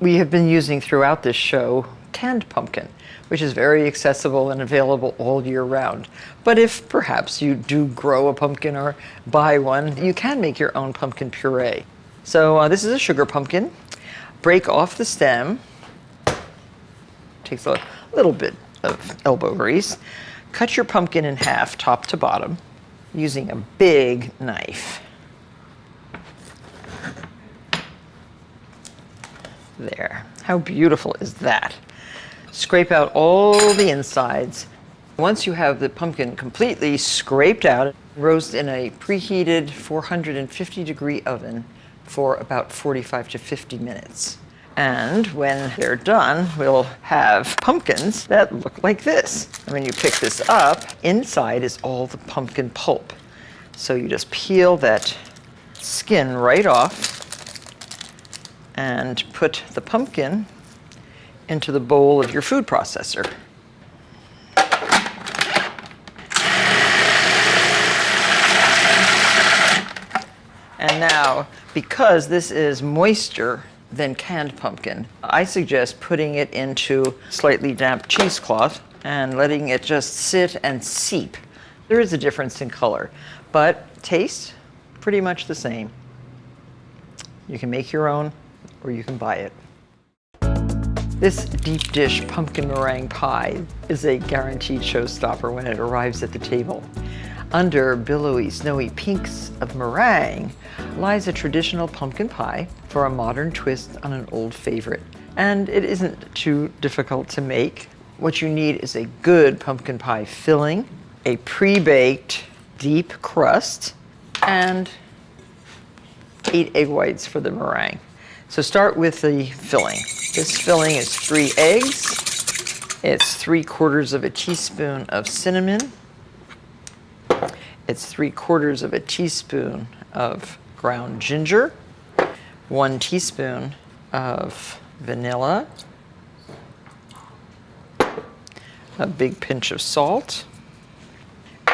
We have been using throughout this show canned pumpkin, which is very accessible and available all year round. But if perhaps you do grow a pumpkin or buy one, you can make your own pumpkin puree. So this is a sugar pumpkin. Break off the stem. Takes a little bit of elbow grease. Cut your pumpkin in half, top to bottom, using a big knife. There. How beautiful is that? Scrape out all the insides. Once you have the pumpkin completely scraped out, roast in a preheated 450-degree oven for about 45 to 50 minutes. And when they're done, we'll have pumpkins that look like this. And when you pick this up, inside is all the pumpkin pulp. So you just peel that skin right off and put the pumpkin into the bowl of your food processor. And now, because this is moister than canned pumpkin, I suggest putting it into slightly damp cheesecloth and letting it just sit and seep. There is a difference in color, but taste, pretty much the same. You can make your own, or you can buy it. This deep dish pumpkin meringue pie is a guaranteed showstopper when it arrives at the table. Under billowy, snowy pinks of meringue lies a traditional pumpkin pie for a modern twist on an old favorite. And it isn't too difficult to make. What you need is a good pumpkin pie filling, a pre-baked deep crust, and 8 egg whites for the meringue. So start with the filling. This filling is 3 eggs. It's 3/4 of a teaspoon of cinnamon. It's 3/4 of a teaspoon of ground ginger, 1 teaspoon of vanilla, a big pinch of salt,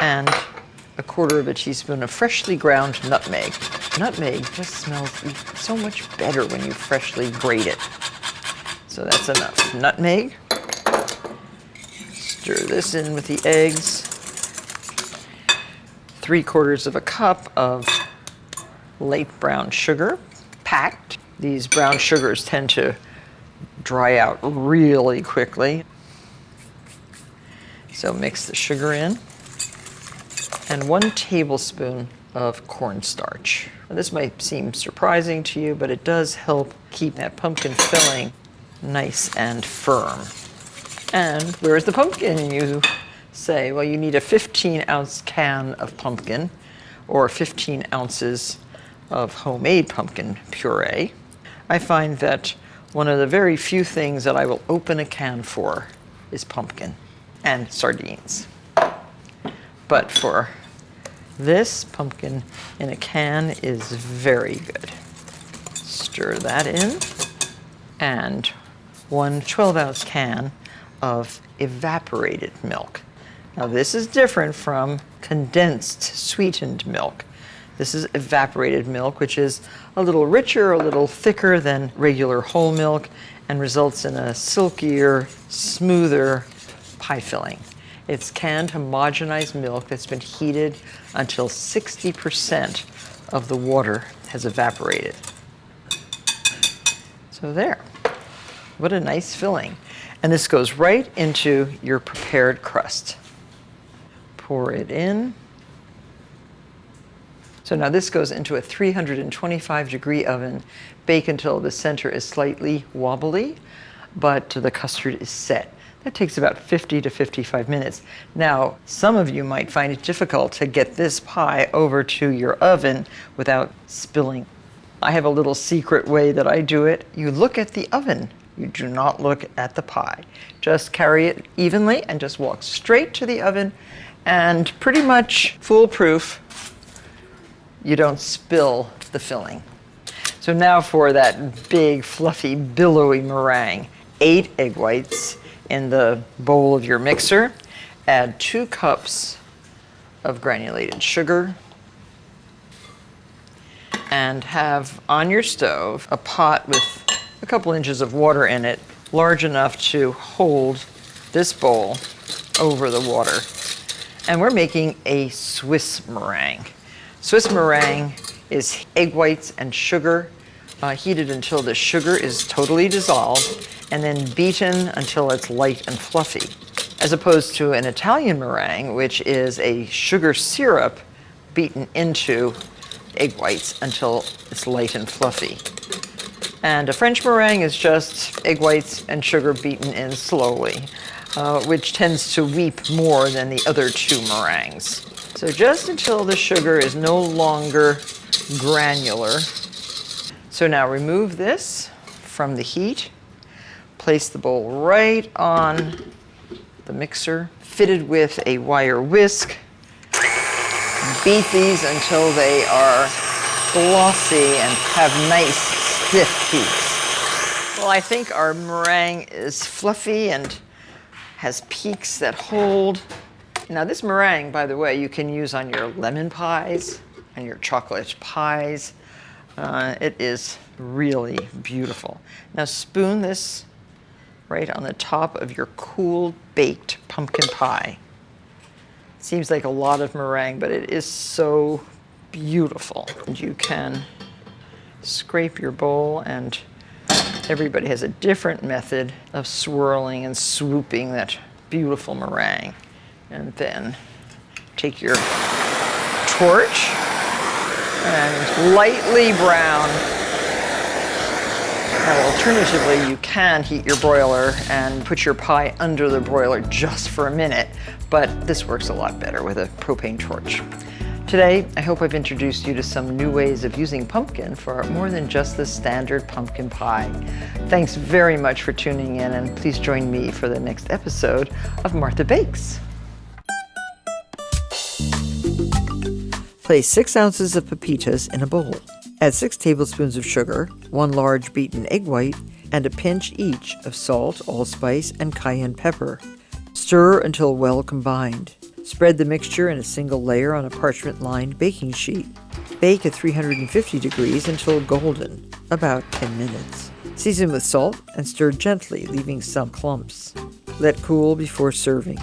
and 1/4 of a teaspoon of freshly ground nutmeg. Nutmeg just smells so much better when you freshly grate it. So that's enough. Nutmeg. Stir this in with the eggs. 3/4 of a cup of light brown sugar, packed. These brown sugars tend to dry out really quickly. So mix the sugar in. And 1 tablespoon of cornstarch. Now, this might seem surprising to you, but it does help keep that pumpkin filling nice and firm. And where's the pumpkin? You say, well, you need a 15-ounce can of pumpkin or 15 ounces of homemade pumpkin puree. I find that one of the very few things that I will open a can for is pumpkin and sardines. But for this, pumpkin in a can is very good. Stir that in. And 1 12-ounce can of evaporated milk. Now this is different from condensed sweetened milk. This is evaporated milk, which is a little richer, a little thicker than regular whole milk, and results in a silkier, smoother pie filling. It's canned homogenized milk that's been heated until 60% of the water has evaporated. So there. What a nice filling. And this goes right into your prepared crust. Pour it in. So now this goes into a 325-degree oven. Bake until the center is slightly wobbly, but the custard is set. That takes about 50 to 55 minutes. Now, some of you might find it difficult to get this pie over to your oven without spilling. I have a little secret way that I do it. You look at the oven. You do not look at the pie. Just carry it evenly and just walk straight to the oven, and pretty much foolproof, you don't spill the filling. So now for that big, fluffy, billowy meringue. 8 egg whites in the bowl of your mixer. Add 2 cups of granulated sugar. And have on your stove a pot with a couple inches of water in it, large enough to hold this bowl over the water. And we're making a Swiss meringue. Swiss meringue is egg whites and sugar heated until the sugar is totally dissolved and then beaten until it's light and fluffy, as opposed to an Italian meringue, which is a sugar syrup beaten into egg whites until it's light and fluffy. And a French meringue is just egg whites and sugar beaten in slowly, which tends to weep more than the other 2 meringues. So just until the sugar is no longer granular, So now remove this from the heat. Place the bowl right on the mixer, fitted with a wire whisk. Beat these until they are glossy and have nice stiff peaks. Well, I think our meringue is fluffy and has peaks that hold. Now this meringue, by the way, you can use on your lemon pies and your chocolate pies. It is really beautiful. Now spoon this right on the top of your cool baked pumpkin pie. Seems like a lot of meringue, but it is so beautiful. And you can scrape your bowl, and everybody has a different method of swirling and swooping that beautiful meringue. And then take your torch and lightly brown. Now, alternatively, you can heat your broiler and put your pie under the broiler just for a minute, but this works a lot better with a propane torch. Today, I hope I've introduced you to some new ways of using pumpkin for more than just the standard pumpkin pie. Thanks very much for tuning in, and please join me for the next episode of Martha Bakes. Place 6 ounces of pepitas in a bowl. Add 6 tablespoons of sugar, 1 large beaten egg white, and a pinch each of salt, allspice, and cayenne pepper. Stir until well combined. Spread the mixture in a single layer on a parchment-lined baking sheet. Bake at 350 degrees until golden, about 10 minutes. Season with salt and stir gently, leaving some clumps. Let cool before serving.